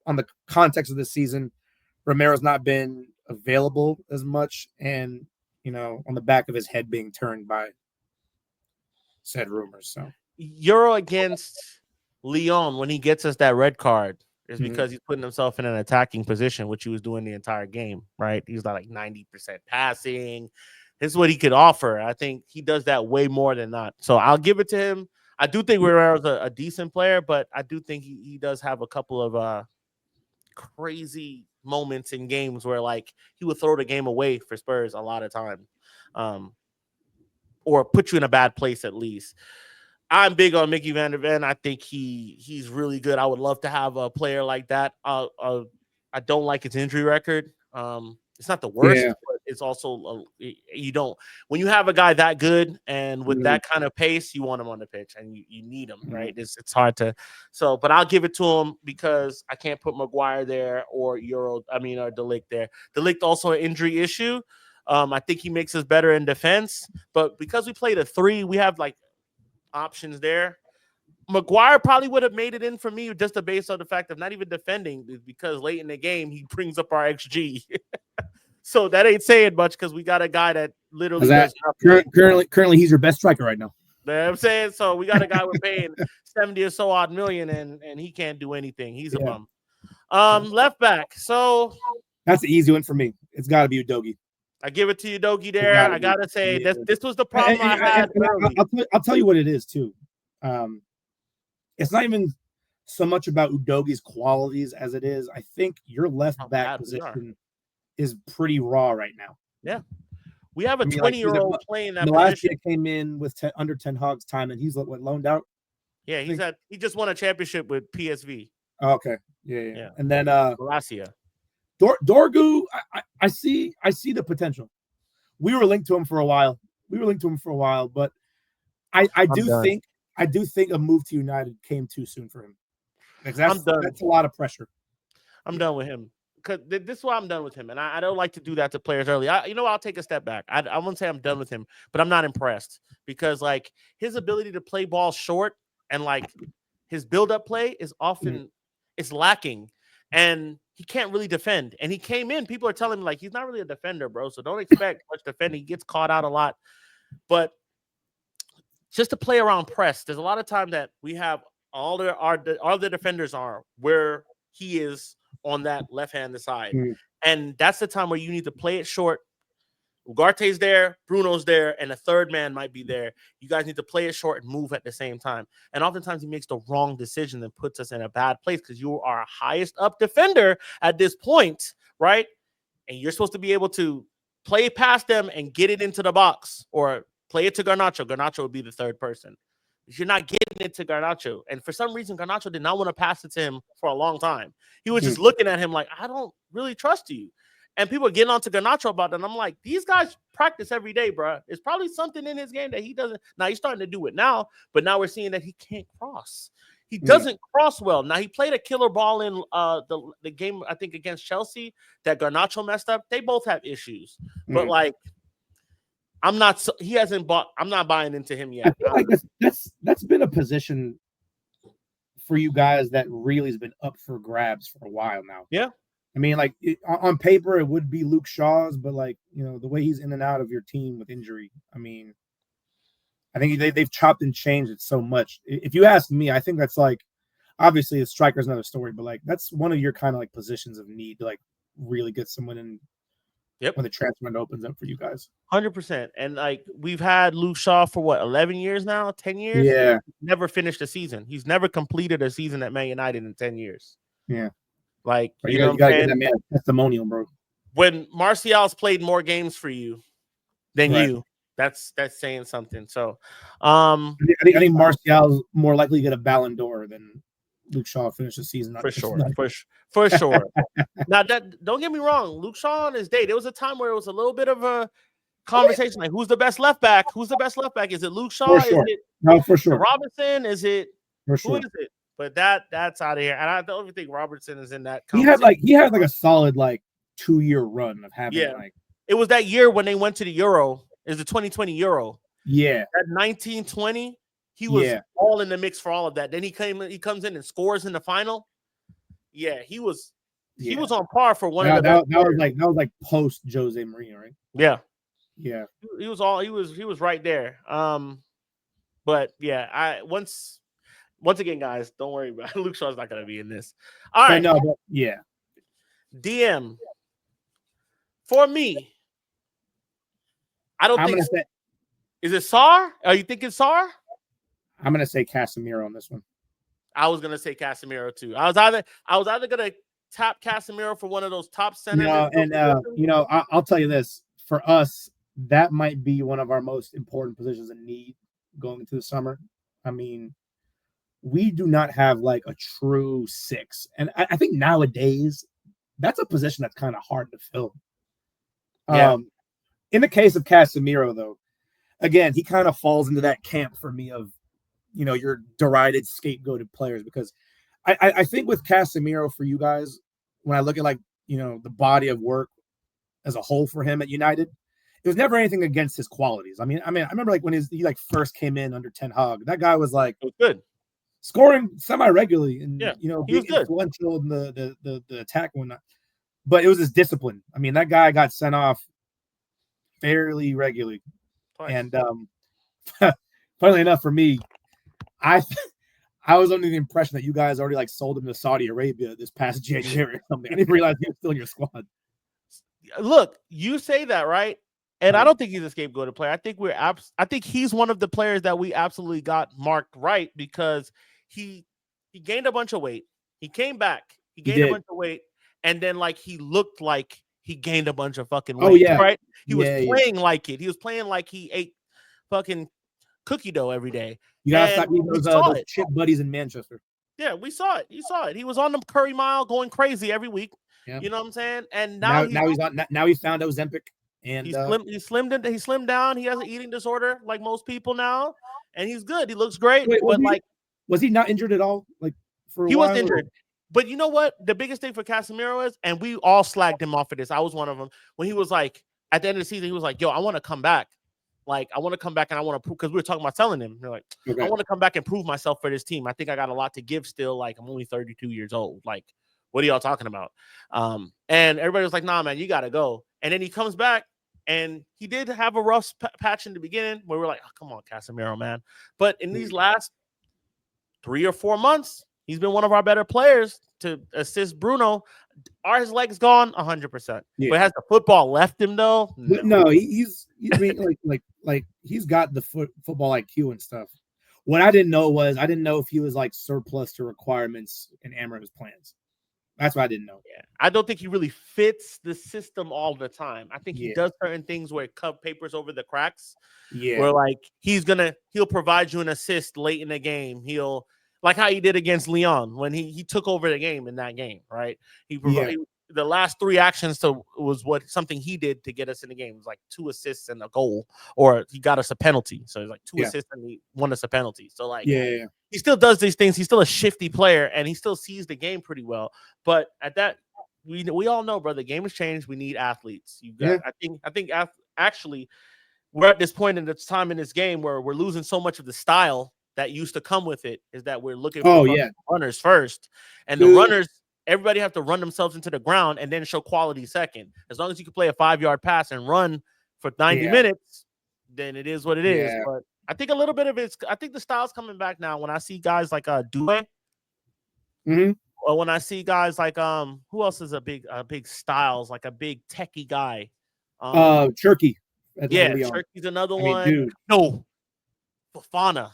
on the context of this season, Romero's not been available as much. And, on the back of his head being turned by said rumors. So
Euro against Lyon, when he gets us that red card, is because he's putting himself in an attacking position, which he was doing the entire game, right? He's like 90% passing. This is what he could offer. I think he does that way more than not. So I'll give it to him. I do think Guerrero's a decent player, but I do think he does have a couple of crazy moments in games where like he would throw the game away for Spurs a lot of time, or put you in a bad place at least. I'm big on Mickey van der Ven. I think he's really good. I would love to have a player like that. I don't like his injury record. It's not the worst, but it's also when you have a guy that good and with that kind of pace, you want him on the pitch and you need him, right? It's hard to but I'll give it to him because I can't put Maguire there or De Ligt there. De Ligt also an injury issue. I think he makes us better in defense, but because we played a 3, we have like options there. Maguire probably would have made it in for me just based on the fact of not even defending, because late in the game he brings up our XG. So that ain't saying much because we got a guy that literally
currently he's your best striker right now.
You know what I'm saying? So we got a guy we're paying 70 or so odd million and he can't do anything. He's a bum. Left back. So
that's the easy one for me. It's got to be Udogie.
I give it to Udogie there. I gotta say this was the problem I had.
I'll tell you what it is too. It's not even so much about Udogie's qualities as it is. I think your left back position is pretty raw right now.
Yeah, we have a 20-year-old playing that.
The last year came in with under Ten Hag's time, and he's loaned out.
Yeah, he just won a championship with PSV.
Oh, okay, yeah. And then
Galacia.
Dorgu, I see the potential. We were linked to him for a while. But I do think a move to United came too soon for him. That's a lot of pressure.
I'm done with him. Because this is why I'm done with him. And I don't like to do that to players early. I'll take a step back. I won't say I'm done with him, but I'm not impressed because like his ability to play ball short and like his build-up play is often it's lacking. And he can't really defend. And he came in, people are telling me like he's not really a defender, bro. So don't expect much defending. He gets caught out a lot. But just to play around press, there's a lot of time that we have all the defenders are where he is on that left-hand side. And that's the time where you need to play it short. Ugarte's there, Bruno's there, and a third man might be there. You guys need to play it short and move at the same time. And oftentimes he makes the wrong decision and puts us in a bad place because you are our highest up defender at this point, right? And you're supposed to be able to play past them and get it into the box or play it to Garnacho. Garnacho would be the third person. You're not getting it to Garnacho. And for some reason, Garnacho did not want to pass it to him for a long time. He was just looking at him like, I don't really trust you. And people are getting on to Garnacho about that. And I'm like, these guys practice every day, bro. It's probably something in his game that he doesn't. Now, he's starting to do it now, but now we're seeing that he can't cross. He doesn't cross well. Now, he played a killer ball in the game, I think, against Chelsea that Garnacho messed up. They both have issues. But, like, I'm not buying into him yet.
I feel like that's been a position for you guys that really has been up for grabs for a while now.
Yeah.
I mean, like on paper, it would be Luke Shaw's, but like, the way he's in and out of your team with injury, I mean, I think they've chopped and changed it so much. If you ask me, I think that's like, obviously a striker's another story, but like, that's one of your kind of like positions of need to like really get someone in when the transfer window opens up for you guys.
100%. And like, we've had Luke Shaw for what, 11 years now, 10 years?
Yeah.
Never finished a season. He's never completed a season at Man United in 10 years.
Yeah.
Like,
Right,
you know
you
what
gotta
I'm
get
saying?
that man a testimonial, bro.
When Martial's played more games for you than
Right.
you, that's saying something. So,
I think Martial's more likely to get a Ballon d'Or than Luke Shaw finish the season.
for sure. Now, that don't get me wrong, Luke Shaw on his day, there was a time where it was a little bit of a conversation, like who's the best left back? Who's the best left back? Is it Luke Shaw?
For sure.
Is it
For sure.
Robinson? Is it
For
who
sure.
is it? But that's out of here. And I don't even think Robertson is in that
He
conversation.
had like a solid 2-year run of having
it was that year when they went to the Euro. Is the 2020 Euro.
Yeah.
That 1920, he was all in the mix for all of that. Then he comes in and scores in the final. Yeah, he was on par for one of the best.
That was like post Jose Mourinho, right?
Yeah.
Yeah.
He was right there. But yeah, once again, guys, don't worry about it. Luke Shaw's not gonna be in this. All right. DM. For me, I don't think is it Sar? Are you thinking Sar?
I'm gonna say Casemiro on this one.
I was gonna say Casemiro too. I was either gonna tap Casemiro for one of those top centers.
I'll tell you this. For us, that might be one of our most important positions in need going into the summer. I mean, we do not have like a true 6. And I think nowadays that's a position that's kind of hard to fill.
Yeah.
In the case of Casemiro, though, again, he kind of falls into that camp for me of, your derided, scapegoated players, because I think with Casemiro, for you guys, when I look at the body of work as a whole for him at United, it was never anything against his qualities. I mean, I remember when he first came in under Ten Hag, that guy was
it was good,
scoring semi-regularly, and
being
influential in the attack and whatnot. But it was his discipline. I mean, that guy got sent off fairly regularly. Twice. And funnily enough, for me, I was under the impression that you guys already sold him to Saudi Arabia this past January or something. I didn't realize he was still in your squad.
Look, you say that, right? And I don't think he's a scapegoated player. I think he's one of the players that we absolutely got marked right, because he gained a bunch of weight. He came back. He gained a bunch of weight, and then he looked like he gained a bunch of fucking weight. Oh yeah, right. He was playing like it. He was playing like he ate fucking cookie dough every day.
You gotta stop eating those chip buddies in Manchester.
Yeah, we saw it. You saw it. He was on the Curry Mile going crazy every week. Yeah. You know what I'm saying? And now
he found Ozempic. And
he slimmed down. He has an eating disorder like most people now, and he's good. He looks great.
Was he not injured at all? For a while?
He was injured. But you know what? The biggest thing for Casemiro is, and we all slagged him off for this. I was one of them. When he was at the end of the season, he was like, "Yo, I want to come back. I want to come back, and I want to prove," because we were talking about selling him. They're like, okay. "I want to come back and prove myself for this team. I think I got a lot to give still. I'm only 32 years old. What are y'all talking about?" And everybody was like, "Nah, man, you got to go." And then he comes back. And he did have a rough patch in the beginning where we're like, "Oh, come on, Casemiro, man." But in these last 3 or 4 months, he's been one of our better players to assist Bruno. Are his legs gone? 100%. Yeah. But has the football left him though?
No, he's he's got the football IQ and stuff. What I didn't know if he was surplus to requirements in Amrabat's plans. That's what I didn't know.
Yeah, I don't think he really fits the system all the time. I think he does certain things where it papers over the cracks. Yeah, where he'll provide you an assist late in the game. He'll how he did against Lyon when he took over the game in that game, right? He provided the last 3 actions was something he did to get us in the game. It was 2 assists and a goal, or he got us a penalty. So it's 2 assists and he won us a penalty. So he still does these things. He's still a shifty player, and he still sees the game pretty well. But at that, we all know, bro, the game has changed. We need athletes. I think actually we're at this point in the time in this game where we're losing so much of the style that used to come with it, is that we're looking for runners first, and the runners. Everybody have to run themselves into the ground and then show quality second. As long as you can play a 5-yard pass and run for 90 minutes, then it is what it is. But I think a little bit of I think the style's coming back now. When I see guys like Doué, or when I see guys like who else is a big styles, a big techie guy?
Cherky.
Cherky's another one. Dude. No, Fofana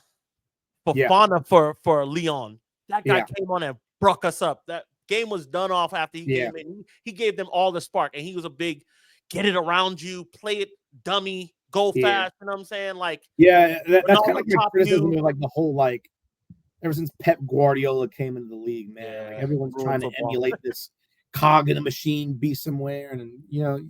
for Lyon. That guy came on and broke us up. That game was done off after he came in. He gave them all the spark, and he was a big get it around you, play it dummy, go fast. You know what I'm saying? Like,
that's kind of like my criticism of like the whole like ever since Pep Guardiola came into the league, man. Like everyone's trying to emulate this cog in a machine, be somewhere, and you know,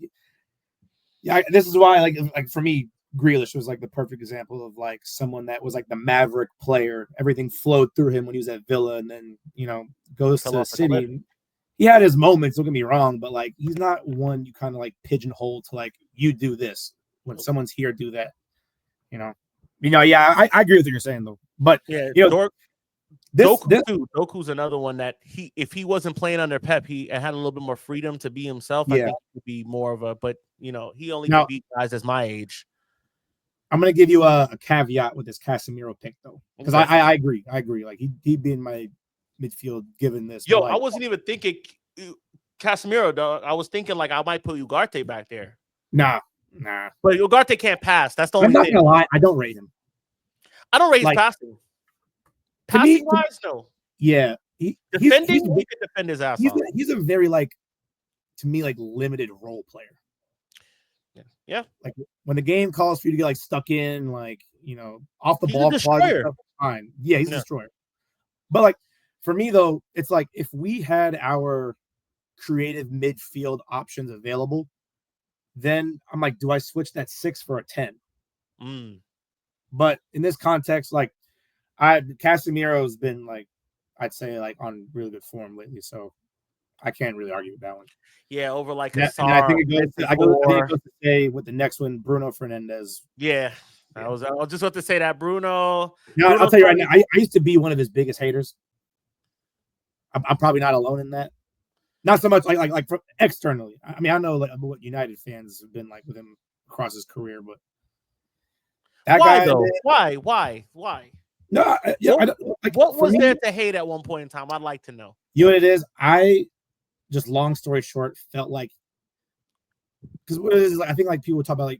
this is why like for me, Grealish was like the perfect example of like someone that was like the maverick player. Everything flowed through him when he was at Villa, and then goes to City. He had his moments, don't get me wrong, but like he's not one you kind of like pigeonhole to like you do this when someone's here, do that. I agree with what you're saying though. But
Doku's another one that if he wasn't playing under Pep, he had a little bit more freedom to be himself. I think he could be more of a, but he only can beat guys as my age.
I'm gonna give you a caveat with this Casemiro pick though, because I agree. Like he'd be in my midfield given this.
Yo, I wasn't even thinking Casemiro, dog. I was thinking like I might put Ugarte back there.
Nah.
But Ugarte can't pass. That's the only thing.
I'm not gonna lie. I don't rate him.
I don't rate his passing. Passing wise, no.
Yeah.
Defending, he could defend his ass off.
He's a very to me limited role player.
Yeah.
Like when the game calls for you to get like stuck in, off the ball, fine. Yeah, he's a destroyer. But like for me though, it's like if we had our creative midfield options available, then I'm like, do I switch that 6 for a 10? But in this context, like Casemiro's been I'd say on really good form lately, so I can't really argue with that one.
Yeah, over like
I think it goes to say with the next one, Bruno Fernandes.
Yeah. I was just about to say that Bruno.
I'll tell you right now, I used to be one of his biggest haters. I'm probably not alone in that. Not so much like from externally. I mean, I know what United fans have been like with him across his career, but
that why guy, though? Why?
No,
what was there to hate at one point in time? I'd like to know.
You know what it is? Just long story short, felt like because what it is, I think people talk about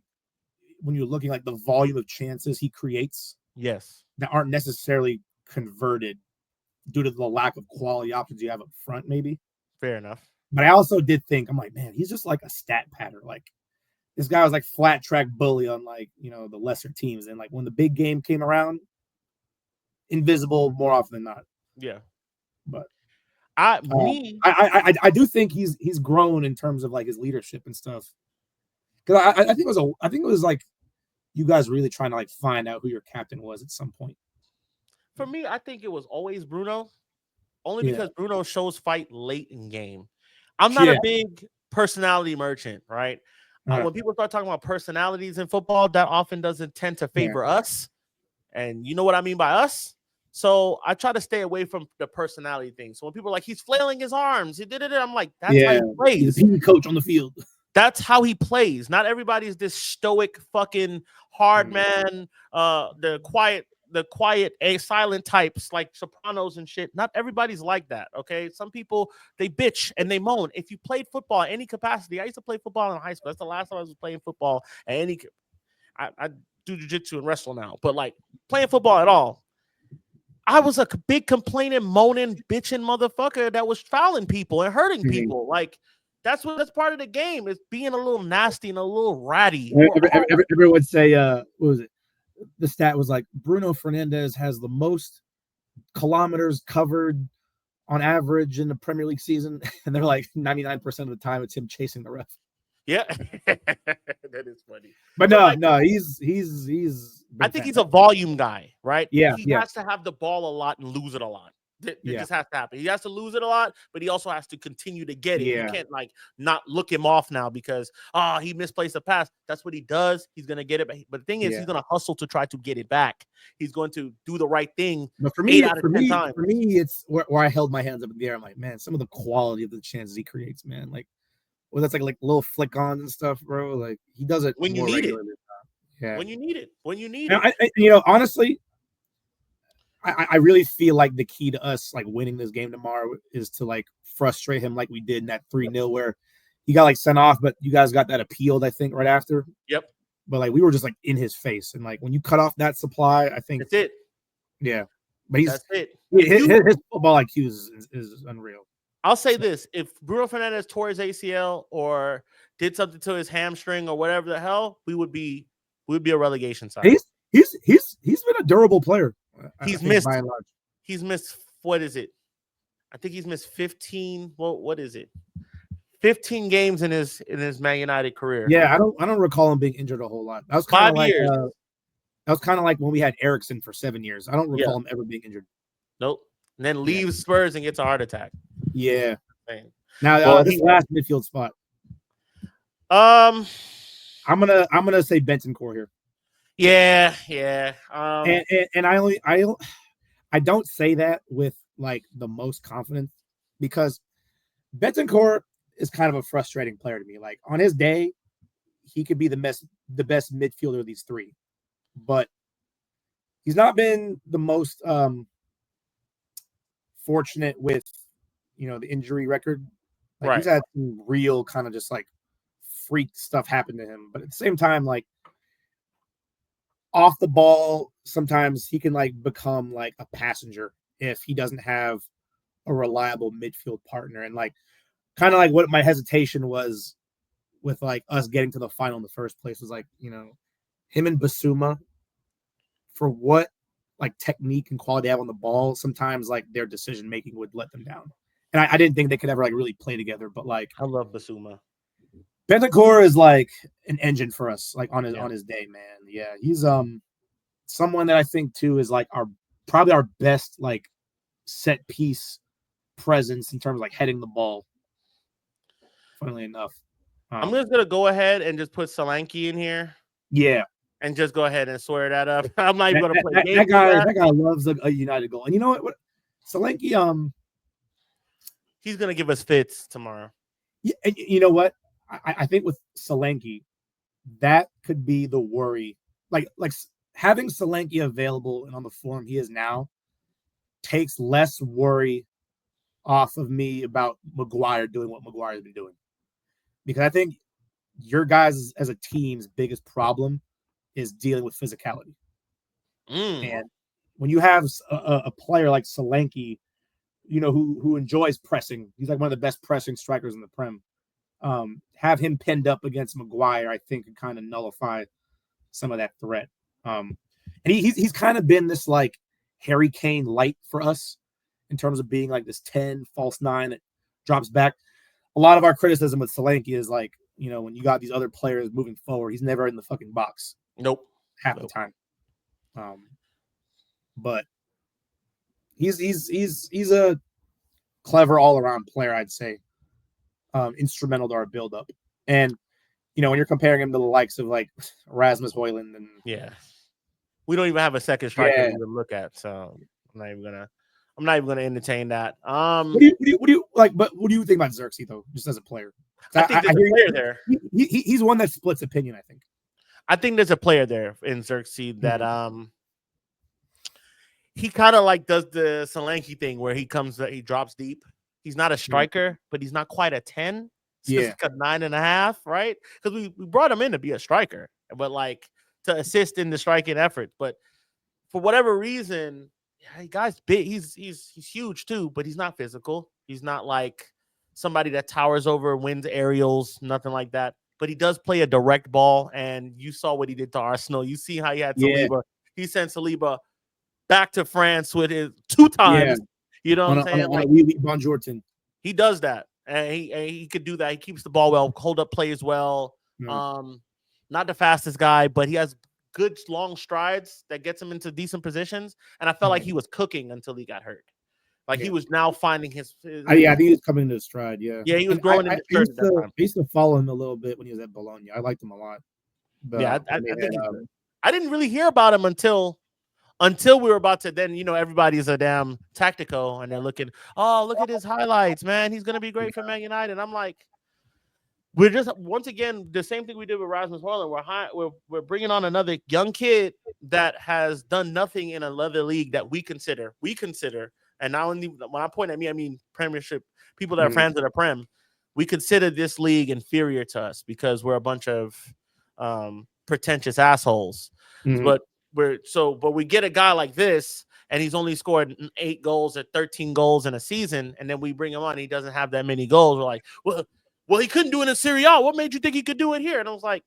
when you're looking the volume of chances he creates, that aren't necessarily converted due to the lack of quality options you have up front, maybe.
Fair enough.
But I also did think, I'm like, man, he's just like a stat pattern. This guy was flat track bully on the lesser teams, and when the big game came around, invisible more often than not.
Yeah.
But
I
do think he's grown in terms of his leadership and stuff. Because I think it was you guys really trying to find out who your captain was at some point.
For me, I think it was always Bruno, only because Bruno shows fight late in game. I'm not a big personality merchant, right? When people start talking about personalities in football, that often doesn't tend to favor us. And you know what I mean by us? So I try to stay away from the personality thing. So when people are like, he's flailing his arms, he did it, I'm like, that's how he plays.
He's a PE coach on the field.
That's how he plays. Not everybody's this stoic fucking hard man, the quiet, silent types like Sopranos and shit. Not everybody's like that, okay? Some people, they bitch and they moan. If you played football at any capacity, I used to play football in high school. That's the last time I was playing football at any. I do jiu-jitsu and wrestle now, but playing football at all, I was a big complaining, moaning, bitching motherfucker that was fouling people and hurting people. That's part of the game, is being a little nasty and a little ratty.
Everyone would say, what was it? The stat was Bruno Fernandes has the most kilometers covered on average in the Premier League season, and they're 99% of the time it's him chasing the ref.
Yeah, that is funny.
But no, he's.
I think he's a volume guy, right?
Yeah,
he has to have the ball a lot and lose it a lot. It just has to happen. He has to lose it a lot, but he also has to continue to get it. You can't not look him off now because he misplaced a pass. That's what he does. He's gonna get it, but the thing is, he's gonna hustle to try to get it back. He's going to do the right thing.
But for me, it's where I held my hands up in the air. I'm like, man, some of the quality of the chances he creates, man. Well, that's like little flick ons and stuff, bro. He does it
when you need it.
Yeah.
When you need it.
Honestly, I really feel the key to us winning this game tomorrow is to frustrate him like we did in that 3-0 where he got sent off, but you guys got that appealed, I think, right after.
Yep.
But we were just in his face, and when you cut off that supply, I think
that's it.
Yeah, but
that's it.
His football IQ is unreal.
I'll say this: if Bruno Fernandes tore his ACL or did something to his hamstring or whatever the hell, we would be a relegation side.
He's been a durable player.
He's missed by and large. He's missed, what is it? I think he's missed 15. Well, what is it? 15 games in his Man United career.
Yeah, I don't recall him being injured a whole lot. That was kind of like that was kind of like when we had Eriksen for 7 years. I don't recall him ever being injured.
Nope. And then leaves Spurs and gets a heart attack.
Yeah. Now this last midfield spot. I'm gonna say Bentancur here.
Yeah.
And I don't say that with like the most confidence because Bentancur is kind of a frustrating player to me. Like on his day, he could be the best midfielder of these three, but he's not been the most fortunate with the injury record. Like, he's had some real kind of just like freak stuff happen to him, but at the same time, like off the ball, sometimes he can like become like a passenger if he doesn't have a reliable midfield partner. And like kind of like what my hesitation was with like us getting to the final in the first place was like, him and Basuma, for what like technique and quality they have on the ball, sometimes like their decision making would let them down. And I didn't think they could ever like really play together. But like
I love Basuma.
Bentancur is like an engine for us, like on his day, man. Yeah, he's someone that I think too is like probably our best like set piece presence in terms of like heading the ball. Funnily enough,
I'm just gonna go ahead and just put Solanke in here.
Yeah,
and just go ahead and swear that up. I'm not even gonna play games.
That guy loves a United goal, and you know what? Solanke,
he's gonna give us fits tomorrow.
Yeah, and you know what? I think with Solanke, that could be the worry. Like having Solanke available and on the form he is now takes less worry off of me about Maguire doing what Maguire's been doing. Because I think your guys as a team's biggest problem is dealing with physicality. And when you have a player like Solanke, who enjoys pressing, he's like one of the best pressing strikers in the Prem. Have him pinned up against Maguire, I think, could kind of nullify some of that threat. And he's kind of been this like Harry Kane light for us in terms of being like this 10 false 9 that drops back. A lot of our criticism with Solanke is like, when you got these other players moving forward, he's never in the fucking box.
Nope.
Half the time. But he's a clever all around player, I'd say. Instrumental to our build up. And when you're comparing him to the likes of like Rasmus Højlund and
we don't even have a second striker to look at, so I'm not even gonna entertain that.
What do you like? But what do you think about Xerxes though, just as a player?
I think there's a player there.
He's one that splits opinion.
I think there's a player there in Xerxes that he kind of like does the Solanke thing where he drops deep. He's not a striker, but he's not quite a 10. It's like a 9.5, right? Because we brought him in to be a striker, but like to assist in the striking effort. But for whatever reason, guy's big. He's huge too, but he's not physical. He's not like somebody that towers over, wins aerials, nothing like that. But he does play a direct ball, and you saw what he did to Arsenal. You see how he had Saliba. Yeah. He sent Saliba back to France with his 2 times. Yeah. You know what I'm saying?
Like Bonjourton.
He does that, and he could do that. He keeps the ball well, hold up plays well. Not the fastest guy, but he has good long strides that gets him into decent positions. And I felt like he was cooking until he got hurt. Like he was now finding his
I think he was coming into his stride. Yeah,
he was growing into his stride.
I used to follow him a little bit when he was at Bologna. I liked him a lot.
But, I think I didn't really hear about him until we were about to. Then everybody's a damn tactical, and they're looking. Oh, look at his highlights, man. He's gonna be great for Man United. And I'm like, we're just once again the same thing we did with Rasmus Højlund. We're bringing on another young kid that has done nothing in another league that we consider. And now when I point at me, I mean Premiership people that are fans of the Prem. We consider this league inferior to us because we're a bunch of pretentious assholes. But we get a guy like this, and he's only scored 8 goals or 13 goals in a season, and then we bring him on, he doesn't have that many goals. We're like, well, he couldn't do it in Serie A. What made you think he could do it here? And I was like,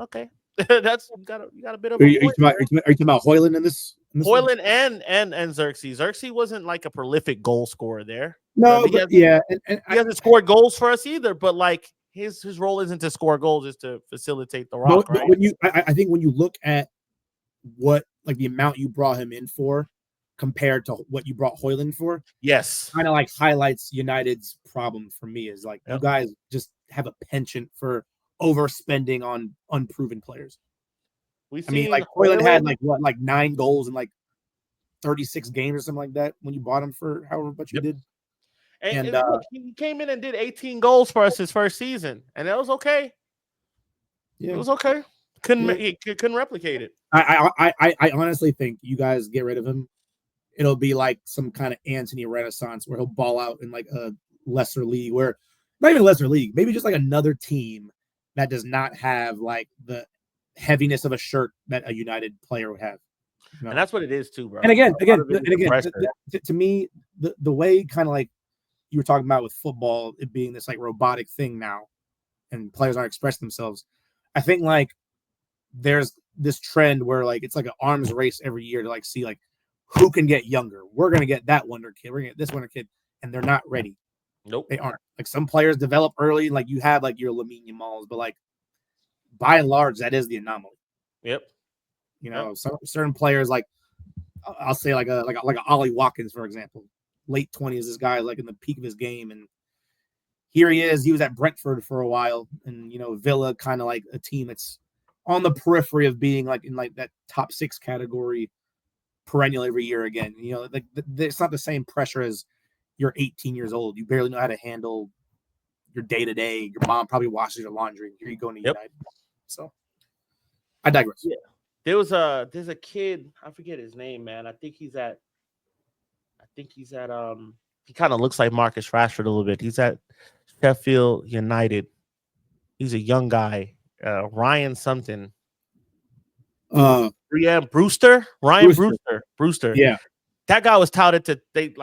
okay, that's you got a bit of.
Are you talking about Hoyland in this?
Hoyland and Xerxes. Xerxes wasn't like a prolific goal scorer there.
No, but yeah, and
he hasn't scored goals for us either. But like his role isn't to score goals, is to facilitate the rock.
But
right?
I think when you look at what like the amount you brought him in for compared to what you brought Hoyland for,
yes,
kind of like highlights United's problem for me is like you guys just have a penchant for overspending on unproven players. I mean, like Hoyland had like 9 goals in like 36 games or something like that when you bought him for however much you did.
And look, he came in and did 18 goals for us his first season, and that was okay. Yeah, it was okay. Couldn't replicate it.
I honestly think you guys get rid of him, it'll be like some kind of Anthony Renaissance where he'll ball out in like a lesser league, where not even a lesser league, maybe just like another team that does not have like the heaviness of a shirt that a United player would have.
You know? And that's what it is too, bro.
And again, to me, the way kind of like you were talking about with football, it being this like robotic thing now, and players aren't expressing themselves. I think like there's this trend where like it's like an arms race every year to like see like who can get younger. We're gonna get that wonder kid. We're gonna get this wonder kid, and they're not ready.
Nope,
they aren't. Like some players develop early, like you have like your Lamine Yamals, but like by and large, that is the anomaly.
Yep.
You know, certain players like I'll say like a Ollie Watkins, for example, late 20s. This guy is like in the peak of his game, and here he is. He was at Brentford for a while, and you know, Villa kind of like a team that's on the periphery of being like in like that top 6 category perennial every year again. You know, like it's not the same pressure as you're 18 years old. You barely know how to handle your day to day. Your mom probably washes your laundry. Here you go to United. So I digress.
Yeah. There's a kid, I forget his name, man. I think he's at he kind of looks like Marcus Rashford a little bit. He's at Sheffield United. He's a young guy. Ryan something. Brewster. Brewster.
Yeah.
That guy was touted to he's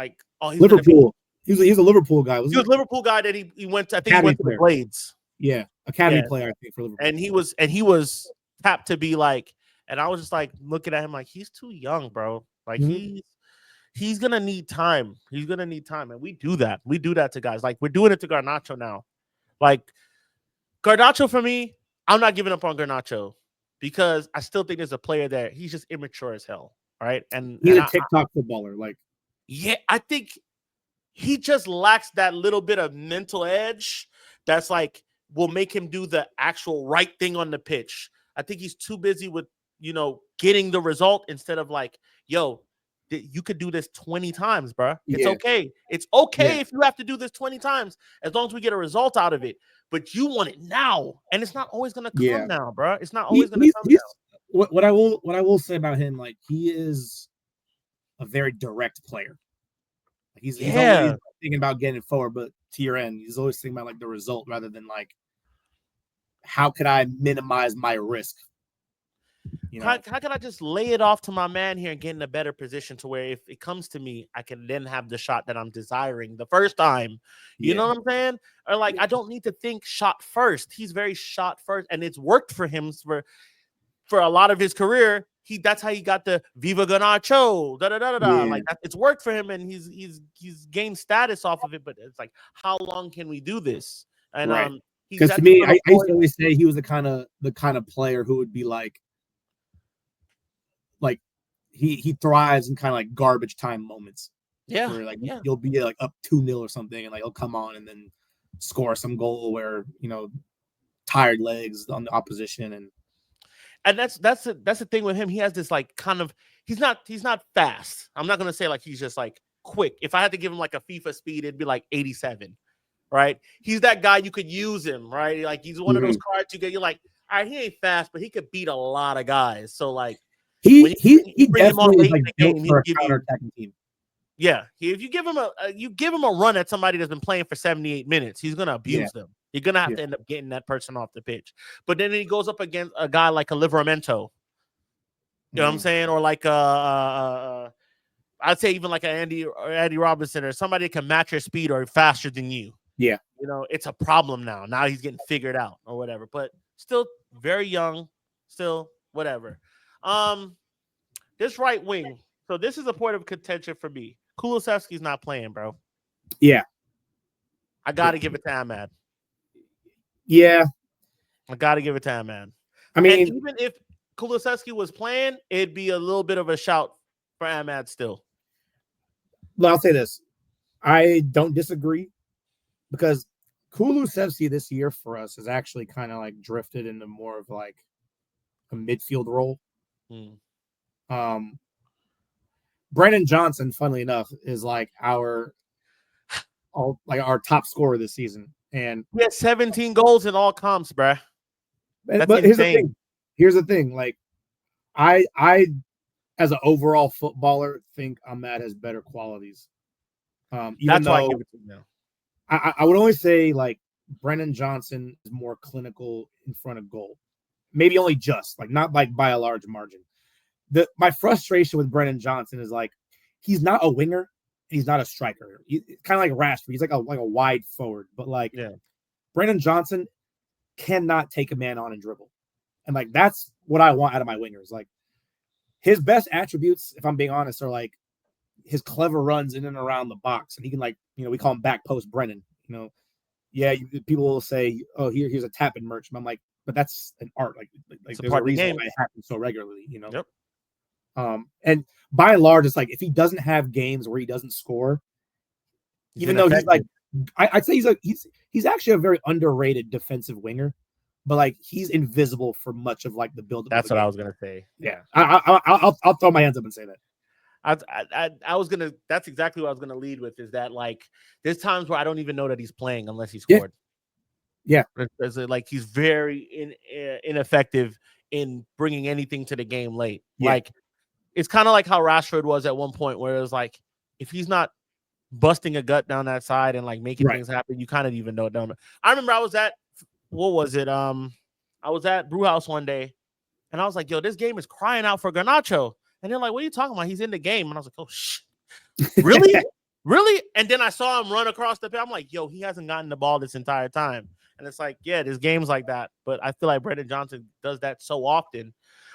Liverpool. He's a Liverpool guy.
He was a Liverpool guy that he went to, I think he went to the Blades.
Yeah. Academy player, I think, for Liverpool.
And he was tapped to be like, and I was just like looking at him like he's too young, bro. Like he's gonna need time. He's gonna need time. And we do that. We do that to guys. Like we're doing it to Garnacho now. Like Garnacho, for me, I'm not giving up on Garnacho because I still think there's a player there. He's just immature as hell. All right. And
he's a TikTok footballer. Like,
yeah, I think he just lacks that little bit of mental edge that's like will make him do the actual right thing on the pitch. I think he's too busy with, you know, getting the result instead of like, yo, you could do this 20 times, bro. It's okay. It's okay if you have to do this 20 times, as long as we get a result out of it. But you want it now, and it's not always gonna come now, bro. It's not always gonna come now.
What I will say about him, like he is a very direct player. He's always thinking about getting forward, but to your end, he's always thinking about like the result rather than like how could I minimize my risk. You know?
How can I just lay it off to my man here and get in a better position to where if it comes to me, I can then have the shot that I'm desiring the first time. You know what I'm saying? Or like, I don't need to think shot first. He's very shot first, and it's worked for him for a lot of his career. That's how he got the Viva Garnacho, like it's worked for him, and he's gained status off of it. But it's like, how long can we do this? And
because to me, I used to always say he was the kind of player who would be like he thrives in kind of like garbage time moments.
Yeah.
Where like you'll be like up 2-0 or something, and like he'll come on and then score some goal where, you know, tired legs on the opposition, and that's the thing with him. He has this like kind of he's not fast. I'm not gonna say like he's just like quick. If I had to give him like a FIFA speed, it'd be like 87. Right? He's that guy you could use him, right? Like he's one of those cards you're like, all right, he ain't fast, but he could beat a lot of guys. So like he definitely is like built for a counter-attacking team.
Yeah, if you give him a run at somebody that's been playing for 78 minutes, he's gonna abuse them. You're gonna have to end up getting that person off the pitch. But then he goes up against a guy like a Livramento. You know what I'm saying? Or like I'd say even like an Andy Robinson or somebody that can match your speed or faster than you.
Yeah.
You know, it's a problem now. Now he's getting figured out or whatever, but still very young, still whatever. This right wing. So this is a point of contention for me. Kulusevski's not playing, bro.
Yeah.
I got to give it to Ahmad.
Yeah.
I got to give it to Ahmad.
I mean,
and even if Kulusevski was playing, it'd be a little bit of a shout for Ahmad still.
Well, I'll say this. I don't disagree because Kulusevski this year for us has actually kind of like drifted into more of like a midfield role. Brennan Johnson, funnily enough, is like our top scorer this season. And
he has 17 goals in all comps, bruh.
But here's the thing. Like, I as an overall footballer think Ahmad has better qualities.
That's why I give it to him now.
I would only say like Brennan Johnson is more clinical in front of goal. Maybe only just like not like by a large margin. My frustration with Brennan Johnson is like he's not a winger and he's not a striker. Kind of like Rashford. He's like a wide forward, but like Brennan Johnson cannot take a man on and dribble. And like that's what I want out of my wingers. Like his best attributes, if I'm being honest, are like his clever runs in and around the box. And he can like, we call him back post Brennan. People will say, oh, here's a tap and merch. And I'm like, but that's an art. Like there's a reason why it happens so regularly,
Yep.
And by and large, it's like if he doesn't have games where he doesn't score, even though he's like, I'd say he's actually a very underrated defensive winger, but like he's invisible for much of like the build.
That's what I was gonna say.
Yeah, I'll throw my hands up and say that.
I was gonna. That's exactly what I was gonna lead with. Is that like there's times where I don't even know that he's playing unless he scored.
Yeah.
There's like he's very ineffective in bringing anything to the game late.
Yeah.
Like it's kind of like how Rashford was at one point, where it was like if he's not busting a gut down that side and like making things happen, you kind of even know it down. I remember I was at what was it? I was at Brewhouse one day, and I was like, "Yo, this game is crying out for Garnacho." And they're like, "What are you talking about? He's in the game." And I was like, "Oh, really, really?" And then I saw him run across the pitch. I'm like, "Yo, he hasn't gotten the ball this entire time." And it's like, yeah, there's games like that, but I feel like Brennan Johnson does that so often.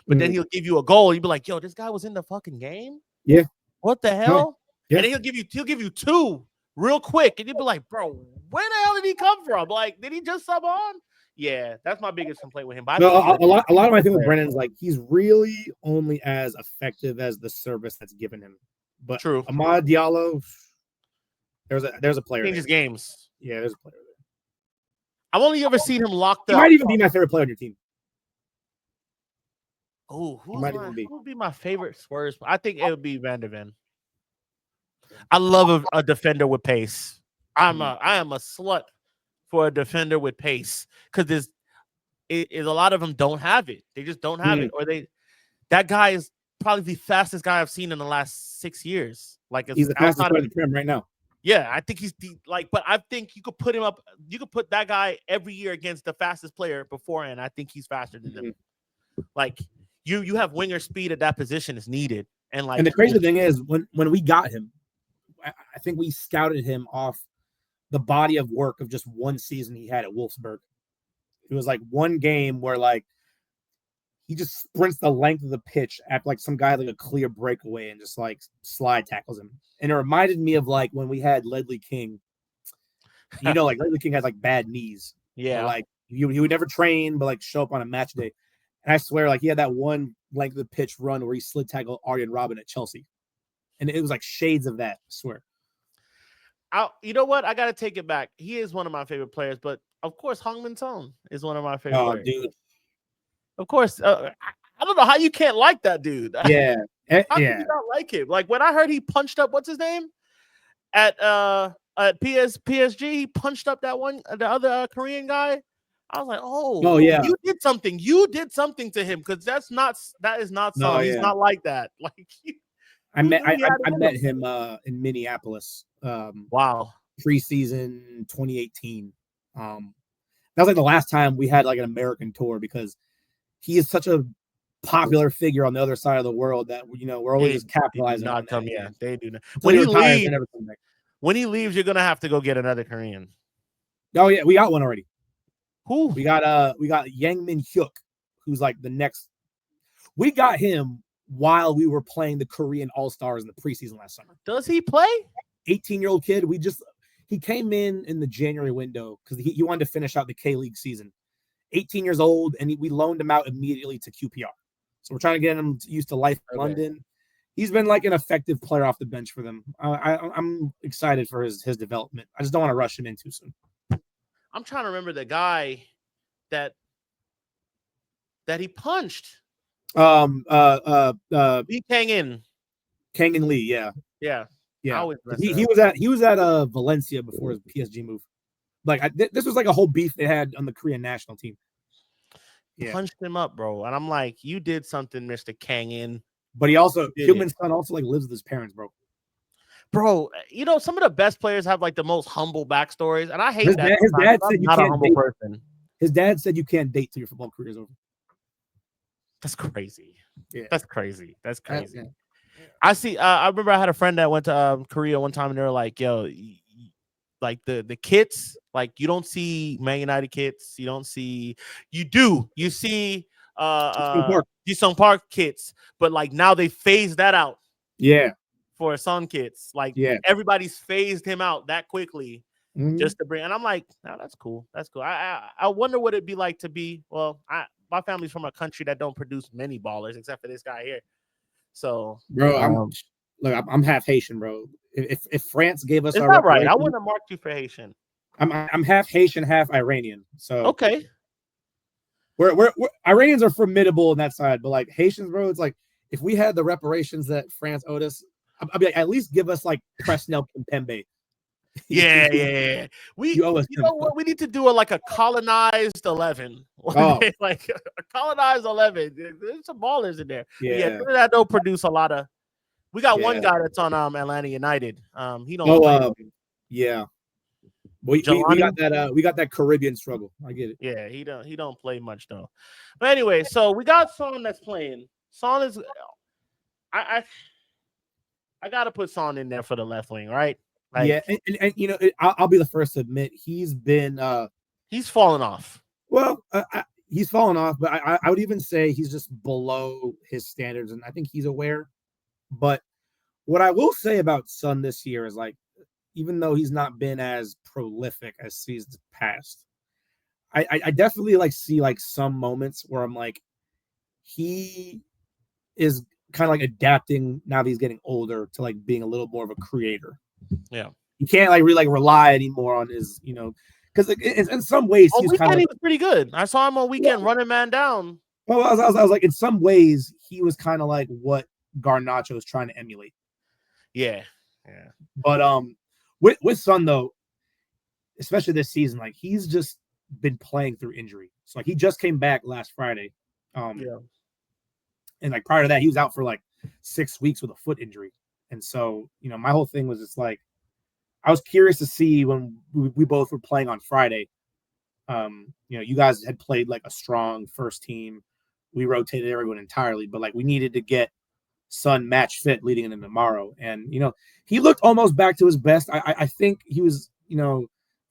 But then he'll give you a goal. He'll be like, "Yo, this guy was in the fucking game.
Yeah,
what the hell?"
Yeah.
And then he'll give you two real quick, and you'll be like, "Bro, where the hell did he come from? Like, did he just sub on?" Yeah, that's my biggest complaint with him. But
a lot of my thing with Brennan's like he's really only as effective as the service that's given him. But
true,
Amad Diallo, there's a player.
Changes games.
Yeah, there's a player there.
I've only ever seen him locked up.
He might even be my favorite player on your team.
Oh, who would be my favorite Spurs? I think it would be Van de Ven. I love a defender with pace. I am a slut for a defender with pace because a lot of them don't have it. They just don't have it, or that guy is probably the fastest guy I've seen in the last 6 years. Like
he's the fastest player in the Prem right now.
Yeah, I think he's but I think you could put him up. You could put that guy every year against the fastest player beforehand. I think he's faster than them. Like you have winger speed at that position is needed, and
the crazy thing is when we got him, I think we scouted him off the body of work of just one season he had at Wolfsburg. It was like one game where like he just sprints the length of the pitch at like some guy like a clear breakaway and just like slide tackles him. And it reminded me of like when we had Ledley King. Like Ledley King has like bad knees.
Yeah.
Like he would never train, but like show up on a match day. And I swear, like he had that one length of the pitch run where he slid tackled Arjen Robben at Chelsea. And it was like shades of that, I swear.
You know what? I got to take it back. He is one of my favorite players, but of course, Heung-min Son is one of my favorite players.
Dude.
Of course. I don't know how you can't like that dude.
Yeah.
How can you not like him? Like when I heard he punched up, what's his name? At PSG, he punched up the other Korean guy. I was like, oh yeah, you did something. You did something to him because that is not Son. No, he's not like that. Like
I met him in Minneapolis.
Wow.
Preseason 2018. That was like the last time we had like an American tour because he is such a popular figure on the other side of the world that we're always just capitalizing on.
Yeah, they do not.
When he retires, they never come back.
When he leaves, you're gonna have to go get another Korean.
Oh yeah, we got one already.
Who?
We got Yang Min Hyuk, who's like the next. We got him while we were playing the Korean All-Stars in the preseason last summer.
Does he play?
18-year-old kid. He came in the January window because he wanted to finish out the K-League season. 18 years old, and we loaned him out immediately to QPR. So we're trying to get him used to life in London. He's been like an effective player off the bench for them. I'm excited for his development. I just don't want to rush him in too soon.
I'm trying to remember the guy that he punched. Lee Kang-in
Lee, yeah. He was at Valencia before his PSG move. Like this was like a whole beef they had on the Korean national team.
Yeah. Punched him up, bro, and I'm like, you did something, Mr. Kang-in.
But Human's son also like lives with his parents, bro.
Bro, some of the best players have like the most humble backstories, and I hate that.
His dad said you can't
a humble person.
His dad said you can't date till your football career is over.
That's crazy.
Yeah,
that's crazy. That's crazy. I see. I remember I had a friend that went to Korea one time, and they were like, "Yo, like the kits, like you don't see Man United kits. You see Jisung Park kits, but like now they phased that out.
Yeah,
for Sun kits, like everybody's phased him out that quickly just to bring. And I'm like, no, that's cool. That's cool. I wonder what it'd be like to be. Well, my family's from a country that don't produce many ballers except for this guy here. So,
bro, I'm half Haitian, bro. If France gave us,
is that right? I wouldn't have marked you for Haitian.
I'm half Haitian, half Iranian. So
okay,
we're Iranians are formidable on that side, but like Haitians, bro, it's like if we had the reparations that France owed us, I'd be like, at least give us like Presnel Kimpembe.
Yeah. You know what? We need to do a colonized 11. Like a colonized 11. There's some ballers in there.
Yeah,
that don't produce a lot of. We got one guy that's on Atlanta United. He don't play.
Yeah. We got that Caribbean struggle. I get it.
Yeah, he don't play much though. But anyway, so we got Son that's playing. Son is I gotta put Son in there for the left wing, right?
Like, and I'll be the first to admit he's
fallen off.
Well, he's fallen off, but I would even say he's just below his standards, and I think he's aware. But what I will say about Son this year is like, even though he's not been as prolific as seasons past, I definitely like see like some moments where I'm like, he is kind of like adapting now that he's getting older to like being a little more of a creator.
Yeah,
you can't like really like rely anymore on his, because in some ways
he was pretty good. I saw him on weekend running man down.
Well, I was like, in some ways he was kind of like what Garnacho is trying to emulate.
Yeah.
But with Son though, especially this season, like he's just been playing through injury. So like he just came back last Friday. And like prior to that, he was out for like 6 weeks with a foot injury. And so, my whole thing was just like, I was curious to see when we both were playing on Friday. You guys had played like a strong first team. We rotated everyone entirely, but like we needed to get Son match fit leading into tomorrow. And, he looked almost back to his best. I think he was, it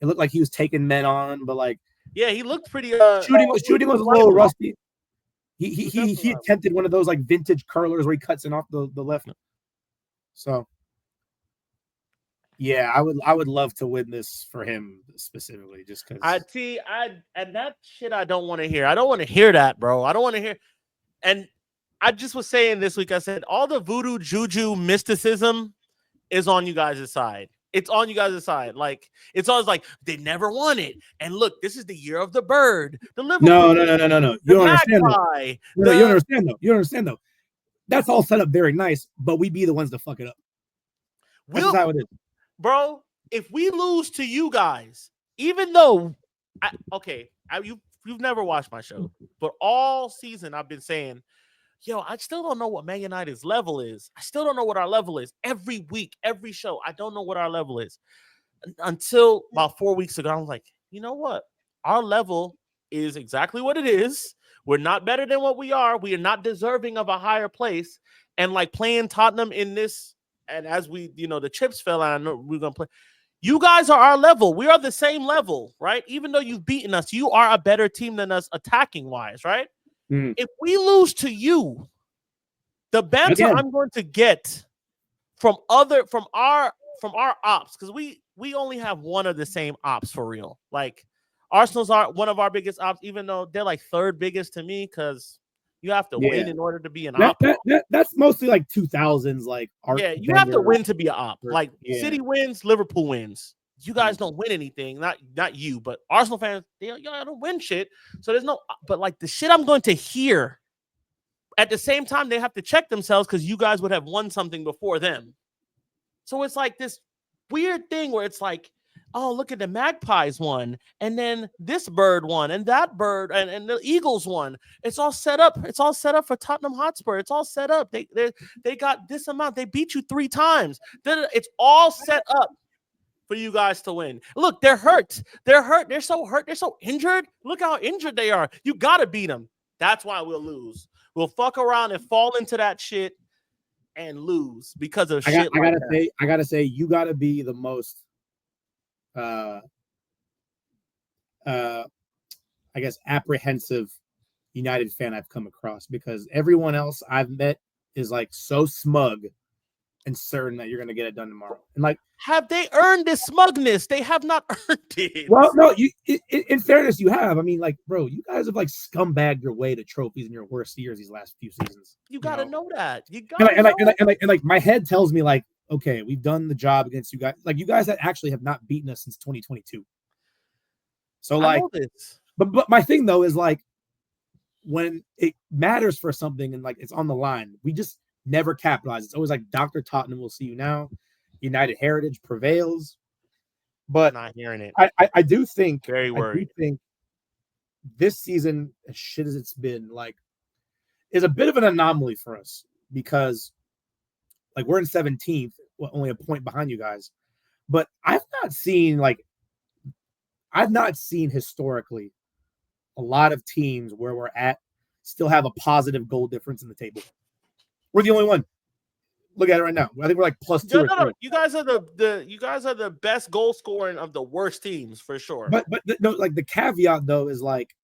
looked like he was taking men on, but like,
yeah, he looked pretty,
shooting was a little rusty. He attempted one of those like vintage curlers where he cuts in off the left. So yeah, I would love to win this for him specifically, just because
and that shit I don't want to hear. I don't want to hear that, bro. I don't want to hear. And I just was saying this week, I said all the voodoo, juju, mysticism is on you guys' side. It's on you guys' side. Like, it's always like they never won it. And look, this is the year of the bird. The Liverpool.
No. You don't understand though. You don't understand though. That's all set up very nice, but we be the ones to fuck it up. That's how it is.
Bro, if we lose to you guys, even though you've never watched my show, but all season I've been saying, yo, I still don't know what Man United's level is. I still don't know what our level is. Every week, every show, I don't know what our level is. Until about 4 weeks ago, I was like, you know what? Our level is exactly what it is. We're not better than what we are. We are not deserving of a higher place. And like playing Tottenham in this, and as we, the chips fell out, I know we're going to play. You guys are our level. We are the same level, right? Even though you've beaten us, you are a better team than us attacking wise, right? If we lose to you, the banter I'm going to get from our ops, because we only have one of the same ops for real. Like Arsenal's one of our biggest ops, even though they're like third biggest to me, because you have to win in order to be an op.
That's mostly like 2000s, like
you have to win to be an op. Like City wins, Liverpool wins. You guys don't win anything. Not you, but Arsenal fans, y'all don't win shit. So there's no. But like the shit I'm going to hear. At the same time, they have to check themselves because you guys would have won something before them. So it's like this weird thing where it's like, oh, look at the Magpies won, and then this bird won, and that bird, and the Eagles won. It's all set up. It's all set up for Tottenham Hotspur. It's all set up. They got this amount. They beat you 3 times. It's all set up for you guys to win. Look, they're hurt. They're hurt. They're so hurt. They're so injured. Look how injured they are. You got to beat them. That's why we'll lose. We'll fuck around and fall into that shit and lose because of shit.
I gotta say, you gotta be the most, I guess, apprehensive United fan I've come across, because everyone else I've met is like so smug and certain that you're gonna get it done tomorrow. And like,
have they earned this smugness? They have not earned it.
Well, no, in fairness, you have. I mean, like, bro, you guys have like scumbagged your way to trophies in your worst years these last few seasons.
You gotta know that. You gotta
and my head tells me like, okay, we've done the job against you guys. Like, you guys that actually have not beaten us since 2022. So like, but my thing though is like, when it matters for something and like it's on the line, we just never capitalize. It's always like Dr. Tottenham will see you now. United heritage prevails. But
not hearing it.
I do think
very worried.
I do think this season, as shit as it's been, like, is a bit of an anomaly for us, because like we're in 17th, only a point behind you guys. But I've not seen historically a lot of teams where we're at still have a positive goal difference in the table. We're the only one. Look at it right now. I think we're like plus 2 or 3.
You guys are the best goal scoring of the worst teams for sure.
But no, like the caveat though is like,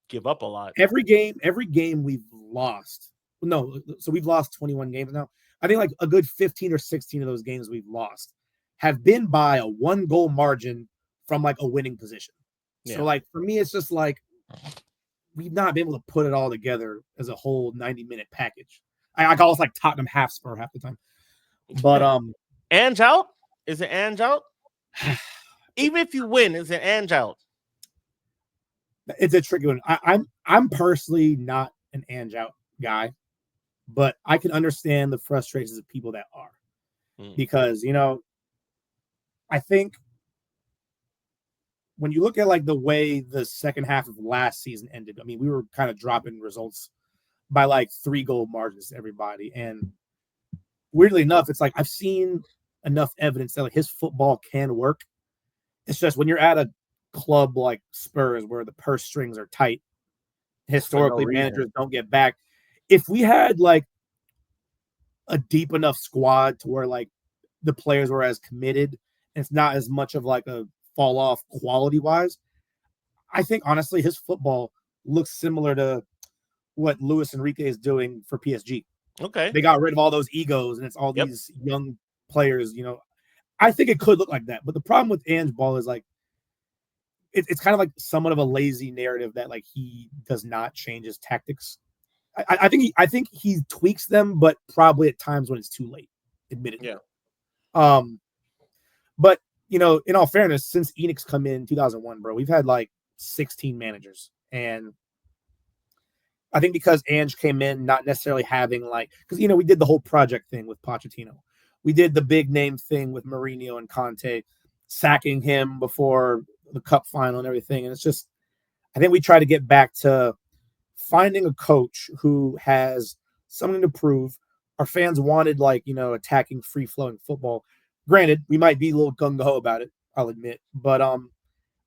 give up a lot.
Every game we've lost. No, so we've lost 21 games now. I think like a good 15 or 16 of those games we've lost have been by a 1-goal margin from like a winning position. Yeah. So like for me, it's just like we've not been able to put it all together as a whole 90-minute package. I call us like Tottenham half spur half the time. But
Ange out? Is it Ange out? Even if you win, is it Ange out?
It's a tricky one. I'm personally not an Ange out guy, but I can understand the frustrations of people that are. Because, I think when you look at like the way the second half of last season ended, I mean, we were kind of dropping results by like 3-goal margins to everybody. And weirdly enough, it's like I've seen enough evidence that like his football can work. It's just when you're at a club like Spurs where the purse strings are tight, historically managers don't get back. If we had like a deep enough squad to where like the players were as committed, and it's not as much of like a fall off quality wise, I think honestly his football looks similar to what Luis Enrique is doing for PSG.
Okay.
They got rid of all those egos and it's all these young players, I think it could look like that. But the problem with Ange Ball is like it's kind of like somewhat of a lazy narrative that like he does not change his tactics. I think he tweaks them, but probably at times when it's too late, admittedly.
Yeah.
But in all fairness, since Enix come in 2001, bro, we've had like 16 managers. And I think because Ange came in not necessarily having like, because we did the whole project thing with Pochettino. We did the big name thing with Mourinho and Conte, sacking him before the cup final and everything. And it's just, I think we try to get back to finding a coach who has something to prove. Our fans wanted like, attacking, free-flowing football. Granted, we might be a little gung-ho about it, I'll admit. But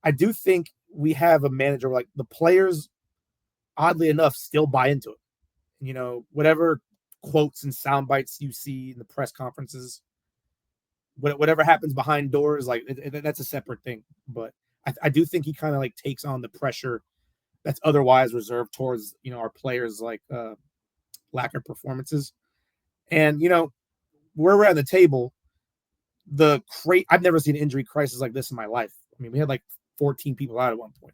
I do think we have a manager like the players oddly enough, still buy into it. You know, whatever quotes and sound bites you see in the press conferences, whatever happens behind doors, like that's a separate thing. But I do think he kind of like takes on the pressure that's otherwise reserved towards, you know, our players, like lack of performances. And, you know, where we're at the table, I've never seen an injury crisis like this in my life. I mean, we had like 14 people out at one point.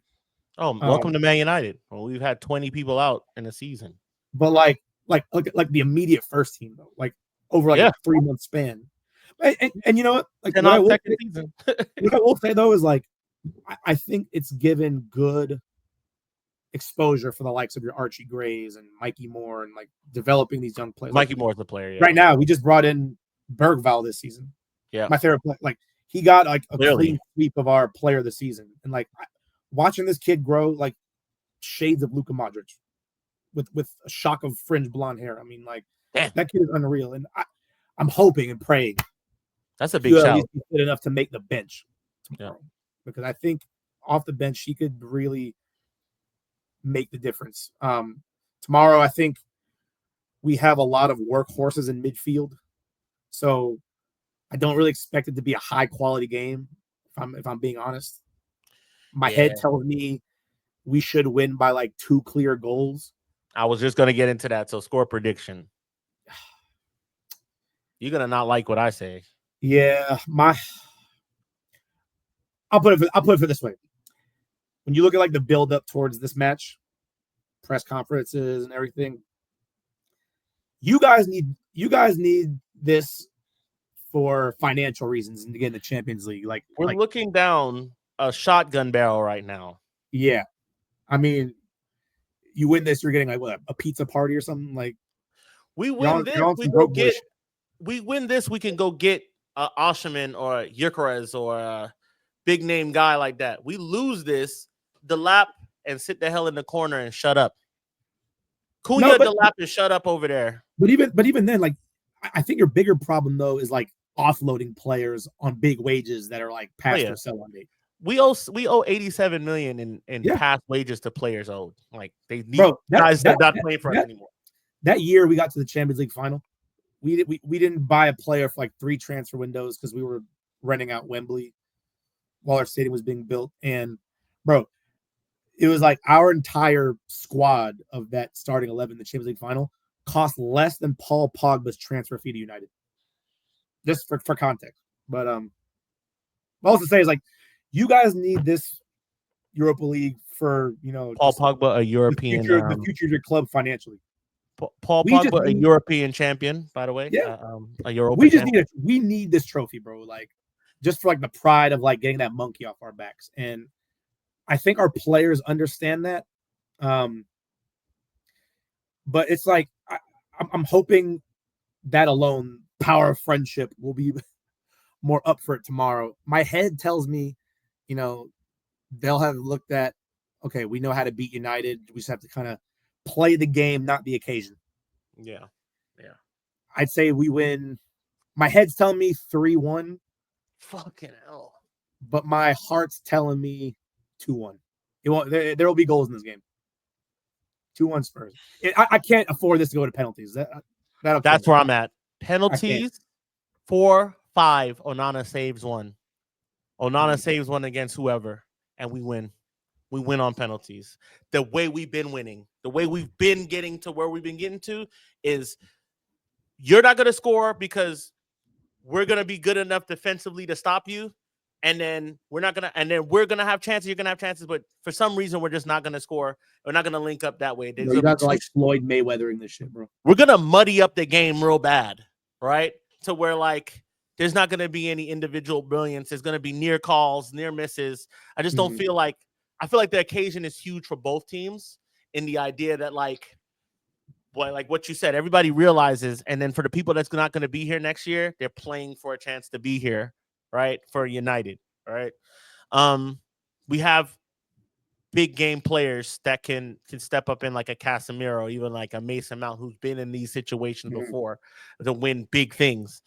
Oh, welcome to Man United. Well, we've had 20 people out in a season.
But like the immediate first team though, like over like a 3-month span. And you know what? Like what I will say though is like I think it's given good exposure for the likes of your Archie Grays and Mikey Moore and like developing these young players.
Mikey Moore's the player.
Right now, we just brought in Bergvall this season.
Yeah,
my favorite player. Like he got like a clean sweep of our player of the season, and like watching this kid grow, like shades of Luka Modric, with a shock of fringe blonde hair. I mean, like that kid is unreal, and I'm hoping and praying
that's a big shout.
He's good enough to make the bench tomorrow, because I think off the bench he could really make the difference. Tomorrow, I think we have a lot of workhorses in midfield, so I don't really expect it to be a high quality game. If I'm being honest, my head tells me we should win by like 2 clear goals.
I was just gonna get into that. So score prediction. You're gonna not like what I say.
Yeah, I'll put it for this way. When you look at like the build up towards this match, press conferences and everything, you guys need this for financial reasons and to get in the Champions League. Like
we're looking down a shotgun barrel right now.
Yeah, I mean, you win this, you're getting like what, a pizza party or something. Like
we win this, we win this, we can go get Osherman or Gyökeres or a big name guy like that. We lose this, Delap, and sit the hell in the corner and shut up. Cunha, Delap, and shut up over there.
But even then, like I think your bigger problem though is like offloading players on big wages that are like past their sell-on date.
We owe 87 million in past wages to players owed. Like they need guys that not playing for us anymore.
That year we got to the Champions League final. We didn't buy a player for like 3 transfer windows because we were renting out Wembley while our stadium was being built. And bro, it was like our entire squad of that starting 11 in the Champions League final cost less than Paul Pogba's transfer fee to United. Just for context. But all to say is like you guys need this Europa League for, you know,
Paul Pogba, a European
the future of your club financially.
Paul Pogba, a European champion, by the way.
Yeah,
a Europa.
We need this trophy, bro. Like just for like the pride of like getting that monkey off our backs. And I think our players understand that. But it's like I'm hoping that alone, power of friendship, will be more up for it tomorrow. My head tells me, you know, they'll have looked at, okay, we know how to beat United. We just have to kind of play the game, not the occasion.
Yeah.
I'd say we win. My head's telling me 3-1.
Fucking hell.
But my heart's telling me 2-1. It won't. There will be goals in this game. 2-1 Spurs. I can't afford this to go to penalties. That's
where I'm at. Penalties, 4-5. Onana saves one. Onana saves one against whoever, and we win. We win on penalties. The way we've been winning, the way we've been getting to where we've been getting to is you're not going to score because we're going to be good enough defensively to stop you. And then we're going to have chances. You're going to have chances, but for some reason, we're just not going to score. We're not going to link up that way.
You guys are like Floyd Mayweathering this shit, bro.
We're going to muddy up the game real bad, right? To where like, there's not going to be any individual brilliance. There's going to be near calls, near misses. I just don't feel like, I feel like the occasion is huge for both teams in the idea that like what you said, everybody realizes. And then for the people that's not going to be here next year, they're playing for a chance to be here, right? For United, right? We have big game players that can step up in like a Casemiro, even like a Mason Mount, who's been in these situations before to win big things.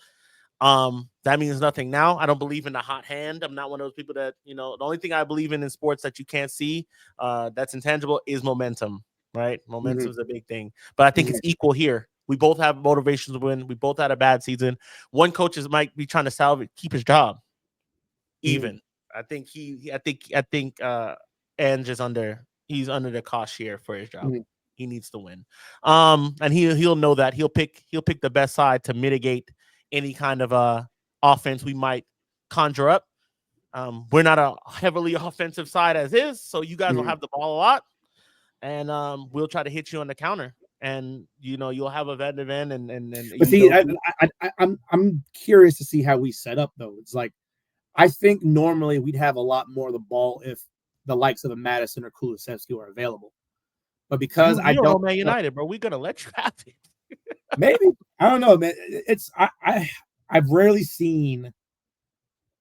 That means nothing now. I don't believe in the hot hand. I'm not one of those people that, you know, the only thing I believe in sports that you can't see, that's intangible, is momentum. right? Momentum is a big thing, but I think it's equal here. We both have motivations to win. We both had a bad season. One coach might be trying to keep his job. Even I think Ange is he's under the cosh here for his job. He needs to win. And he'll know that he'll pick the best side to mitigate any kind of offense we might conjure up. We're not a heavily offensive side as is, so you guys will have the ball a lot, and we'll try to hit you on the counter, and you'll have a vet event, and
but see, I'm curious to see how we set up though. It's like I think normally we'd have a lot more of the ball if the likes of a Madison or Kulusevski are available, but because I don't know
Man United, bro, we're gonna let you have it.
Maybe, I don't know, man. It's I've rarely seen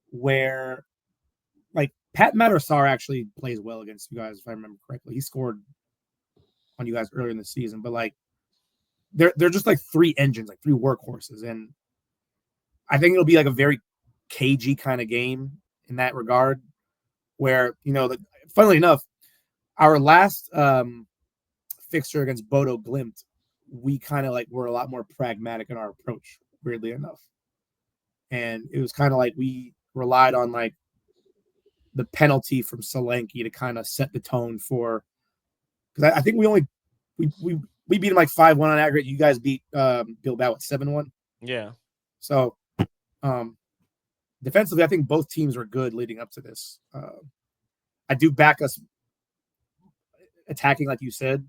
where. Like Pat Matarsar actually plays well against you guys, if I remember correctly. He scored on you guys earlier in the season, but like they're just like three engines, like three workhorses, and I think it'll be like a very cagey kind of game in that regard. Where funnily enough, our last fixture against Bodo Glimt, we kind of like were a lot more pragmatic in our approach, weirdly enough, and it was kind of like we relied on like the penalty from Solanke to kind of set the tone for, because I think we beat him like 5-1 on aggregate. You guys beat Bilbao at 7-1.
Yeah.
So defensively, I think both teams were good leading up to this. I do back us attacking, like you said,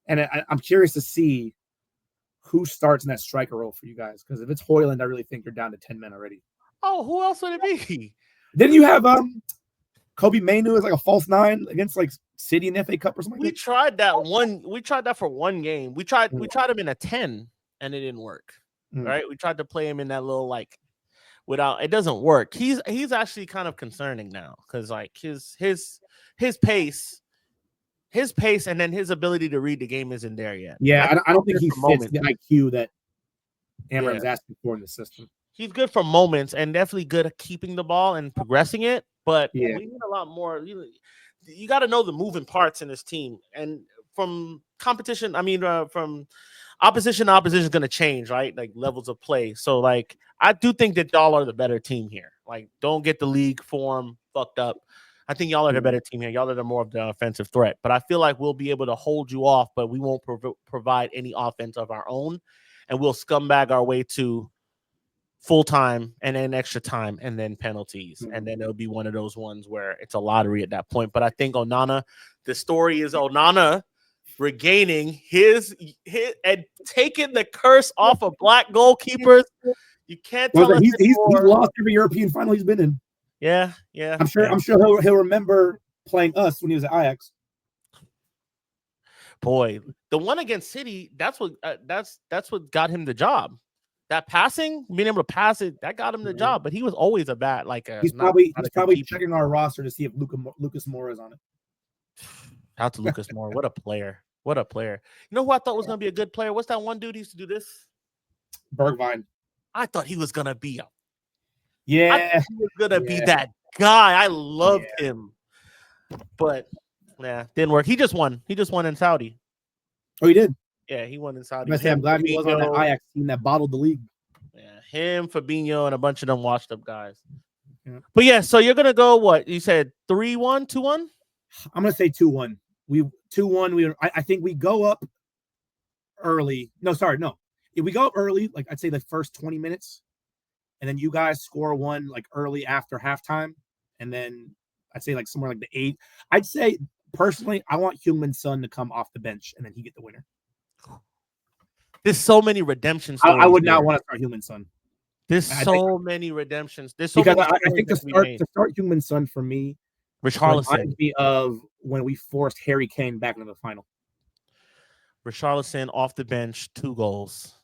and I'm curious to see who starts in that striker role for you guys, because if it's Hoyland, I really think you're down to 10 men already.
Oh, who else would it be?
Didn't you have Kobe Mainu as like a false 9 against like City in the FA Cup or something?
We tried that for one game. We tried him in a 10 and it didn't work. Right? We tried to play him in that little like it doesn't work. He's actually kind of concerning now because like his pace and then his ability to read the game isn't there yet.
Yeah, I don't think he fits the IQ that Amram's asking for in the system.
He's good for moments and definitely good at keeping the ball and progressing it, but we need a lot more. You got to know the moving parts in this team, and from competition, from opposition to opposition is going to change, right? Like levels of play. So like, I do think that y'all are the better team here. Like, don't get the league form fucked up. I think y'all are the better team here. Y'all are the more of the offensive threat, but I feel like we'll be able to hold you off, but we won't provide any offense of our own, and we'll scumbag our way to full time and then extra time and then penalties. And then it'll be one of those ones where it's a lottery at that point. But I think the story is Onana regaining his and taking the curse off of black goalkeepers. You can't tell us
he's lost every European final he's been in.
Yeah.
I'm sure he'll remember playing us when he was at Ajax.
Boy, the one against City, that's what got him the job. That passing, being able to pass it, that got him the job. But he was always a bat. He's
probably checking our roster to see if Lucas Moura is on it.
Out to Lucas Moura. What a player! What a player! You know who I thought was going to be a good player? What's that one dude who used to do this?
Bergwijn.
I thought he was going to be
he
was going to be that guy. I loved him, but didn't work. He just won. He just won in Saudi.
Oh, he did.
Yeah, he won in Saudi.
I'm glad he was on that Ajax team that bottled the league.
Yeah, him, Fabinho, and a bunch of them washed up guys. Yeah. But yeah, so you're gonna go what? You said 3-1, 2-1?
I'm gonna say 2-1. 2-1. I think we go up early. No. If we go up early, like I'd say the first 20 minutes, and then you guys score one like early after halftime, and then I'd say like somewhere like the 8. I'd say personally, I want Heung-min Son to come off the bench and then he get the winner.
There's so many redemption stories.
I would not want to start Heung-min Son.
There's so many redemptions. I
think to start Heung-min Son for me,
Richarlison
reminds me of when we forced Harry Kane back into the final.
Richarlison off the bench, 2 goals.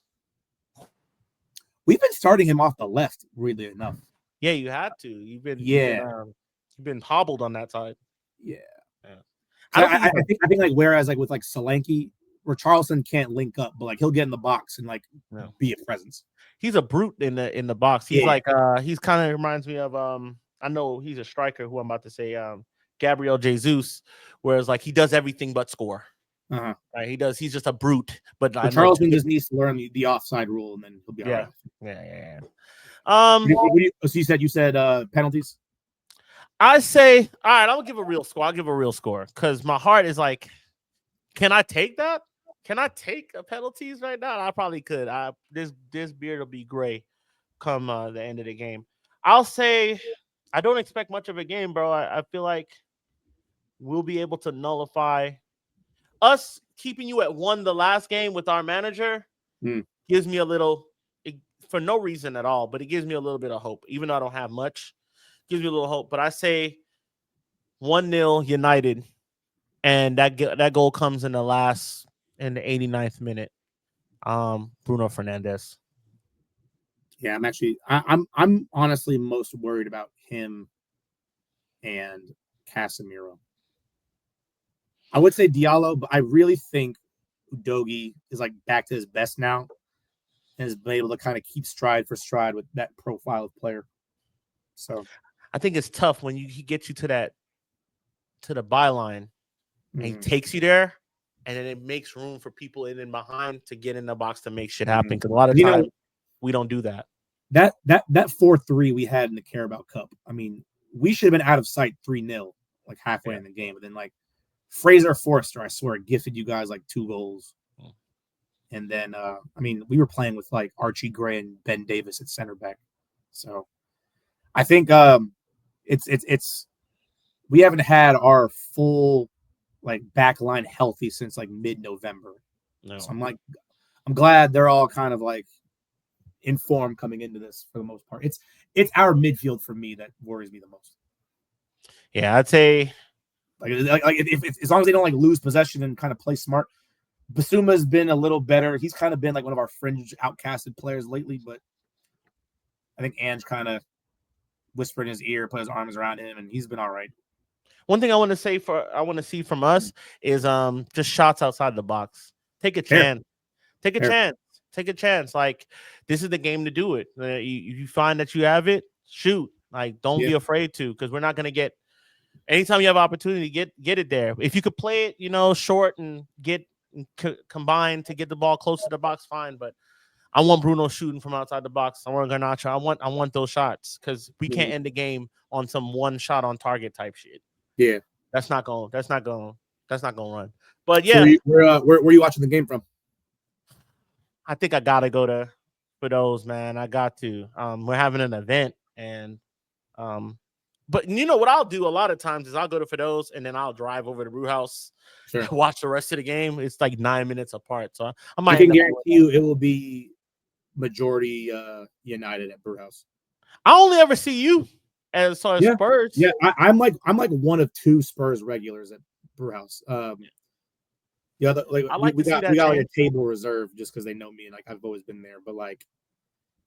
We've been starting him off the left, weirdly enough.
Yeah, you had to. You've been hobbled on that side.
Yeah. I think like whereas like with like Solanke, Richarlison can't link up, but like he'll get in the box and like be a presence.
He's a brute in the box. He's he's kind of reminds me of I know he's a striker who I'm about to say Gabriel Jesus, whereas like he does everything but score.
Uh-huh.
Right, he does. He's just a brute. But I know
Charleston just needs to learn the offside rule, and then he'll be all right.
Yeah.
So you said penalties.
I say, all right, I'll give a real score. I'll give a real score because my heart is like, can I take that? Can I take penalties right now? I probably could. This beard will be gray come the end of the game. I'll say I don't expect much of a game, bro. I feel like we'll be able to nullify us keeping you at 1 the last game with our manager. Gives me a little, for no reason at all, but it gives me a little bit of hope, even though I don't have much. Gives me a little hope, but I say 1-0 United, and that goal comes in the 89th minute. Bruno Fernandes.
Yeah, I'm honestly most worried about him and Casemiro. I would say Diallo, but I really think Udogie is like back to his best now and has been able to kind of keep stride for stride with that profile of player. So
I think it's tough when he gets you to the byline and he takes you there, and then it makes room for people in and behind to get in the box to make shit happen. Because a lot of times we don't do that.
That 4-3 we had in the Carabao Cup. I mean, we should have been out of sight 3-0 like halfway in the game, but then like Fraser Forster, I swear, gifted you guys like 2 goals. And then we were playing with like Archie Gray and Ben Davis at center back. So I think it's we haven't had our full like back line healthy since like mid-November. No. So I'm glad they're all kind of like in form coming into this for the most part. It's our midfield for me that worries me the most.
Yeah, I'd say
like if as long as they don't like lose possession and kind of play smart. Basuma's been a little better. He's kind of been like one of our fringe outcasted players lately, but I think Ange kind of whispered in his ear, put his arms around him, and he's been all right.
One thing I want to see from us is just shots outside the box. Take a chance. Take a chance. Like, this is the game to do it. You find that you have it, shoot. Like, don't be afraid to, because we're not going to get – anytime you have opportunity, get it there. If you could play it, short and get combined to get the ball close to the box, fine. But I want Bruno shooting from outside the box. I want Garnacho. I want those shots, because we can't end the game on some one shot on target type shit.
Yeah.
That's not going to run. But yeah.
So where are you watching the game from?
I think I gotta go to those, man. I got to. We're having an event, and but you know what I'll do a lot of times is I'll go to Fido's and then I'll drive over to Brew House, watch the rest of the game. It's like 9 minutes apart, so I
can guarantee you it will be majority United at Brew House.
I only ever see you as far as Spurs.
Yeah, I'm like one of 2 Spurs regulars at Brew House. Yeah, we got like a table reserved just because they know me and like I've always been there. But like,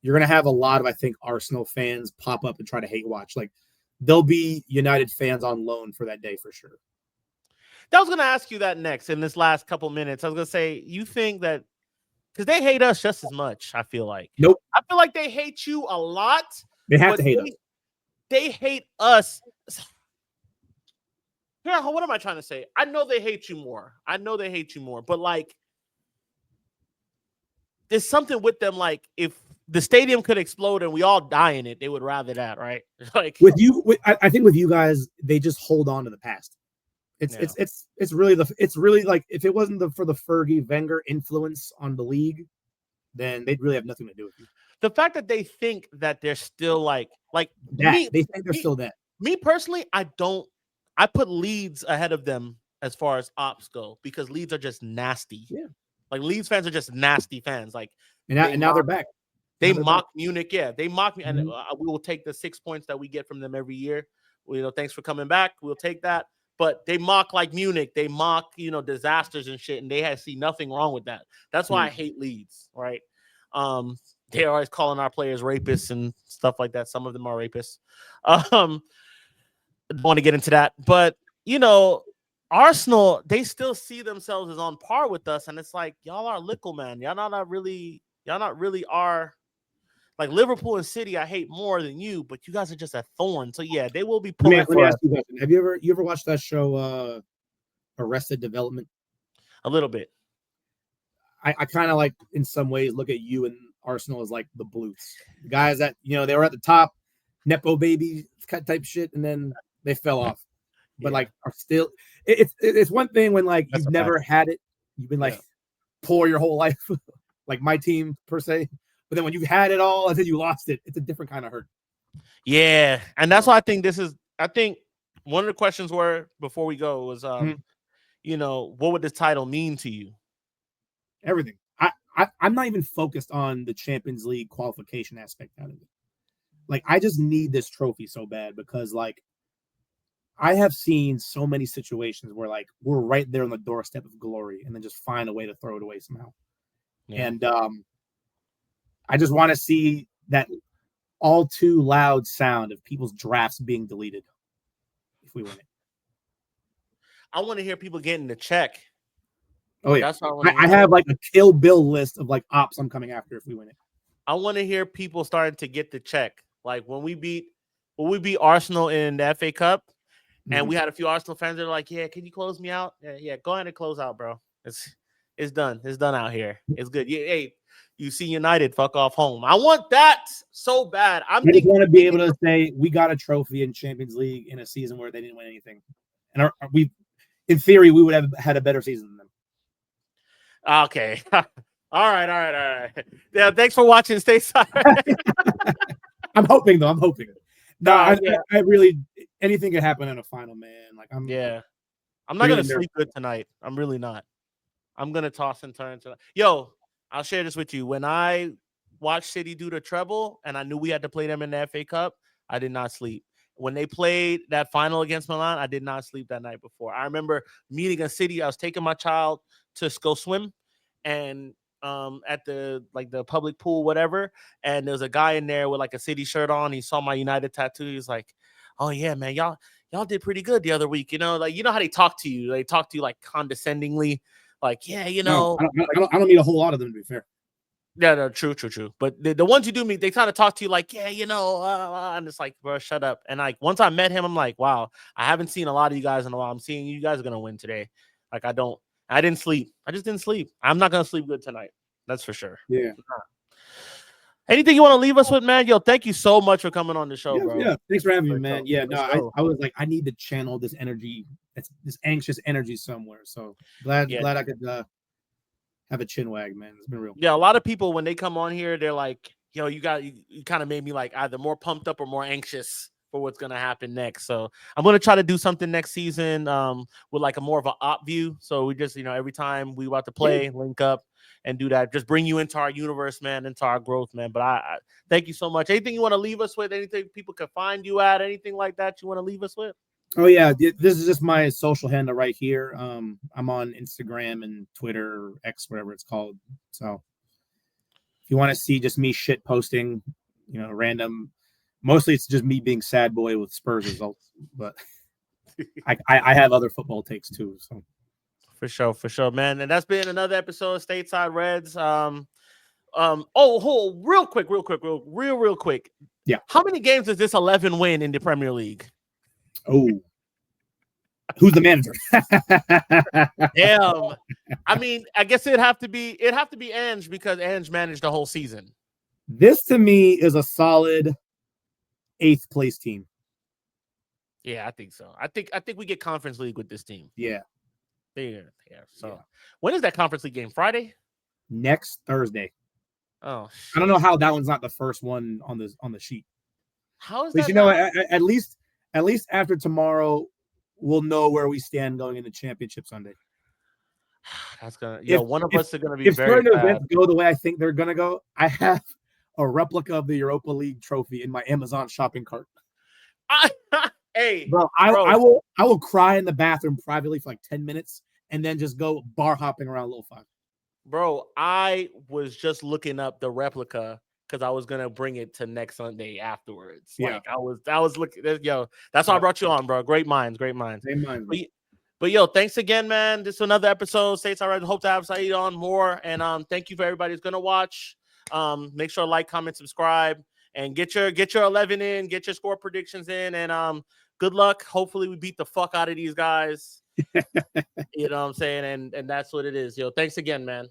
you're gonna have a lot of, I think, Arsenal fans pop up and try to hate watch. Like, there'll be United fans on loan for that day for sure.
I was gonna ask you that next in this last couple minutes. I was gonna say, you think that because they hate us just as much? I feel like
nope.
I feel like they hate you a lot.
They have to hate us.
They hate us. Yeah, what am I trying to say? I know they hate you more. But like, there's something with them. Like, if the stadium could explode and we all die in it, they would rather that, right? Like,
I think with you guys, they just hold on to the past. It's really like, if it wasn't for the Fergie Wenger influence on the league, then they'd really have nothing to do with you.
The fact that they think that they're still like that,
they think they're still that.
Me personally, I put Leeds ahead of them as far as ops go, because Leeds are just nasty.
Yeah.
Like, Leeds fans are just nasty fans. Like,
and now they're back.
They mock Munich. Yeah, they mock me. And we will take the 6 points that we get from them every year. Thanks for coming back. We'll take that. But they mock like Munich. They mock, disasters and shit. And they see nothing wrong with that. That's why I hate Leeds, right? They're always calling our players rapists and stuff like that. Some of them are rapists. Don't want to get into that, but Arsenal, they still see themselves as on par with us, and it's like, y'all are little, man. Y'all not really are. Like, Liverpool and City, I hate more than you, but you guys are just a thorn. So yeah, they will be pulling.
Let me ask you a question. Have you ever watched that show, Arrested Development?
A little bit.
I kind of like, in some ways, look at you and Arsenal as like the Blues. The guys that, they were at the top, Nepo baby type shit, and then they fell off. But like are still, it's one thing when like you've never had it, you've been like poor your whole life, like my team per se. But then when you've had it all and then you lost it, it's a different kind of hurt.
Yeah, and that's why I think I think one of the questions were before we go was, what would this title mean to you?
Everything. I'm not even focused on the Champions League qualification aspect out of it. Like, I just need this trophy so bad because, like, I have seen so many situations where, like, we're right there on the doorstep of glory and then just find a way to throw it away somehow. Yeah. And I just want to see that all too loud sound of people's drafts being deleted if we win it.
I want to hear people getting the check.
Oh yeah, I have like a Kill Bill list of like ops I'm coming after if we win it.
I want to hear people starting to get the check. Like when we beat Arsenal in the FA Cup, and we had a few Arsenal fans that are like, "Yeah, can you close me out? Yeah, go ahead and close out, bro. It's done. It's done out here. It's good. Yeah, hey, you see United, fuck off home. I want that so bad. I
just want to be able to say we got a trophy in Champions League in a season where they didn't win anything, and in theory, we would have had a better season than them.
Okay. All right. Yeah, thanks for watching Stateside.
I'm hoping, though. No, I really, anything could happen in a final, man. Like I'm
not gonna sleep good tonight. I'm really not. I'm gonna toss and turn tonight. Yo, I'll share this with you. When I watched City do the treble and I knew we had to play them in the FA Cup, I did not sleep. When they played that final against Milan, I did not sleep that night before. I remember meeting a City. I was taking my child to go swim, and at the public pool, whatever. And there was a guy in there with like a City shirt on. He saw my United tattoo. He's like, "Oh yeah, man, y'all did pretty good the other week." Like how they talk to you. They talk to you like condescendingly, like, "Yeah,
No, I don't meet a whole lot of them, to be fair.
Yeah, no, true. But the ones you do meet, they kind of talk to you like, "Yeah, and it's like, bro, shut up." And like once I met him, I'm like, wow, I haven't seen a lot of you guys in a while. I'm seeing you guys are gonna win today. Like I didn't sleep. I just didn't sleep. I'm not gonna sleep good tonight. That's for sure.
Yeah.
Anything you want to leave us with, man? Yo, thank you so much for coming on the show, bro.
Yeah, thanks for having me, man. Yeah, no, I was like, I need to channel this energy, this anxious energy somewhere. So glad I could have a chin wag, man. It's been real.
Yeah, a lot of people when they come on here, they're like, yo, you kind of made me like either more pumped up or more anxious for what's gonna happen next. So I'm gonna try to do something next season with like a more of an op view. So we just, every time we about to play, link up and do that. Just bring you into our universe, man, into our growth, man. But I thank you so much. Anything you want to leave us with? Anything people can find you at? Anything like that you want to leave us with?
Oh yeah, this is just my social handle right here. I'm on Instagram and Twitter, X, whatever it's called. So if you want to see just me shit posting, random, mostly it's just me being sad boy with Spurs results, but I have other football takes too. So
for sure, man. And that's been another episode of Stateside Reds. Real quick.
Yeah.
How many games does this 11 win in the Premier League?
Oh, who's the manager?
Damn. I mean, I guess it'd have to be Ange because Ange managed the whole season.
This to me is a solid 8th place team.
Yeah, I think so. I think we get Conference League with this team.
Yeah.
So when is that Conference League game? Friday?
Next Thursday.
Oh,
shit. I don't know how that one's not the first one on the sheet.
How is
that? At least after tomorrow, we'll know where we stand going into Championship Sunday.
That's gonna one of us are gonna be
if
very
certain
bad.
events go the way I think they're gonna go. I have a replica of the Europa League trophy in my Amazon shopping cart.
Hey,
bro, I will cry in the bathroom privately for like 10 minutes and then just go bar hopping around Little Five.
Bro, I was just looking up the replica because I was gonna bring it to next Sunday afterwards.
Yeah.
Like I was looking. Yo, that's why I brought you on, bro. Great minds.
Same minds.
But yo, thanks again, man. This is another episode. Stateside Reds. Hope to have Saeed on more. And thank you for everybody who's gonna watch. Make sure to like, comment, subscribe, and get your 11 in. Get your score predictions in, and good luck. Hopefully, we beat the fuck out of these guys. You know what I'm saying? And that's what it is. Yo, thanks again, man.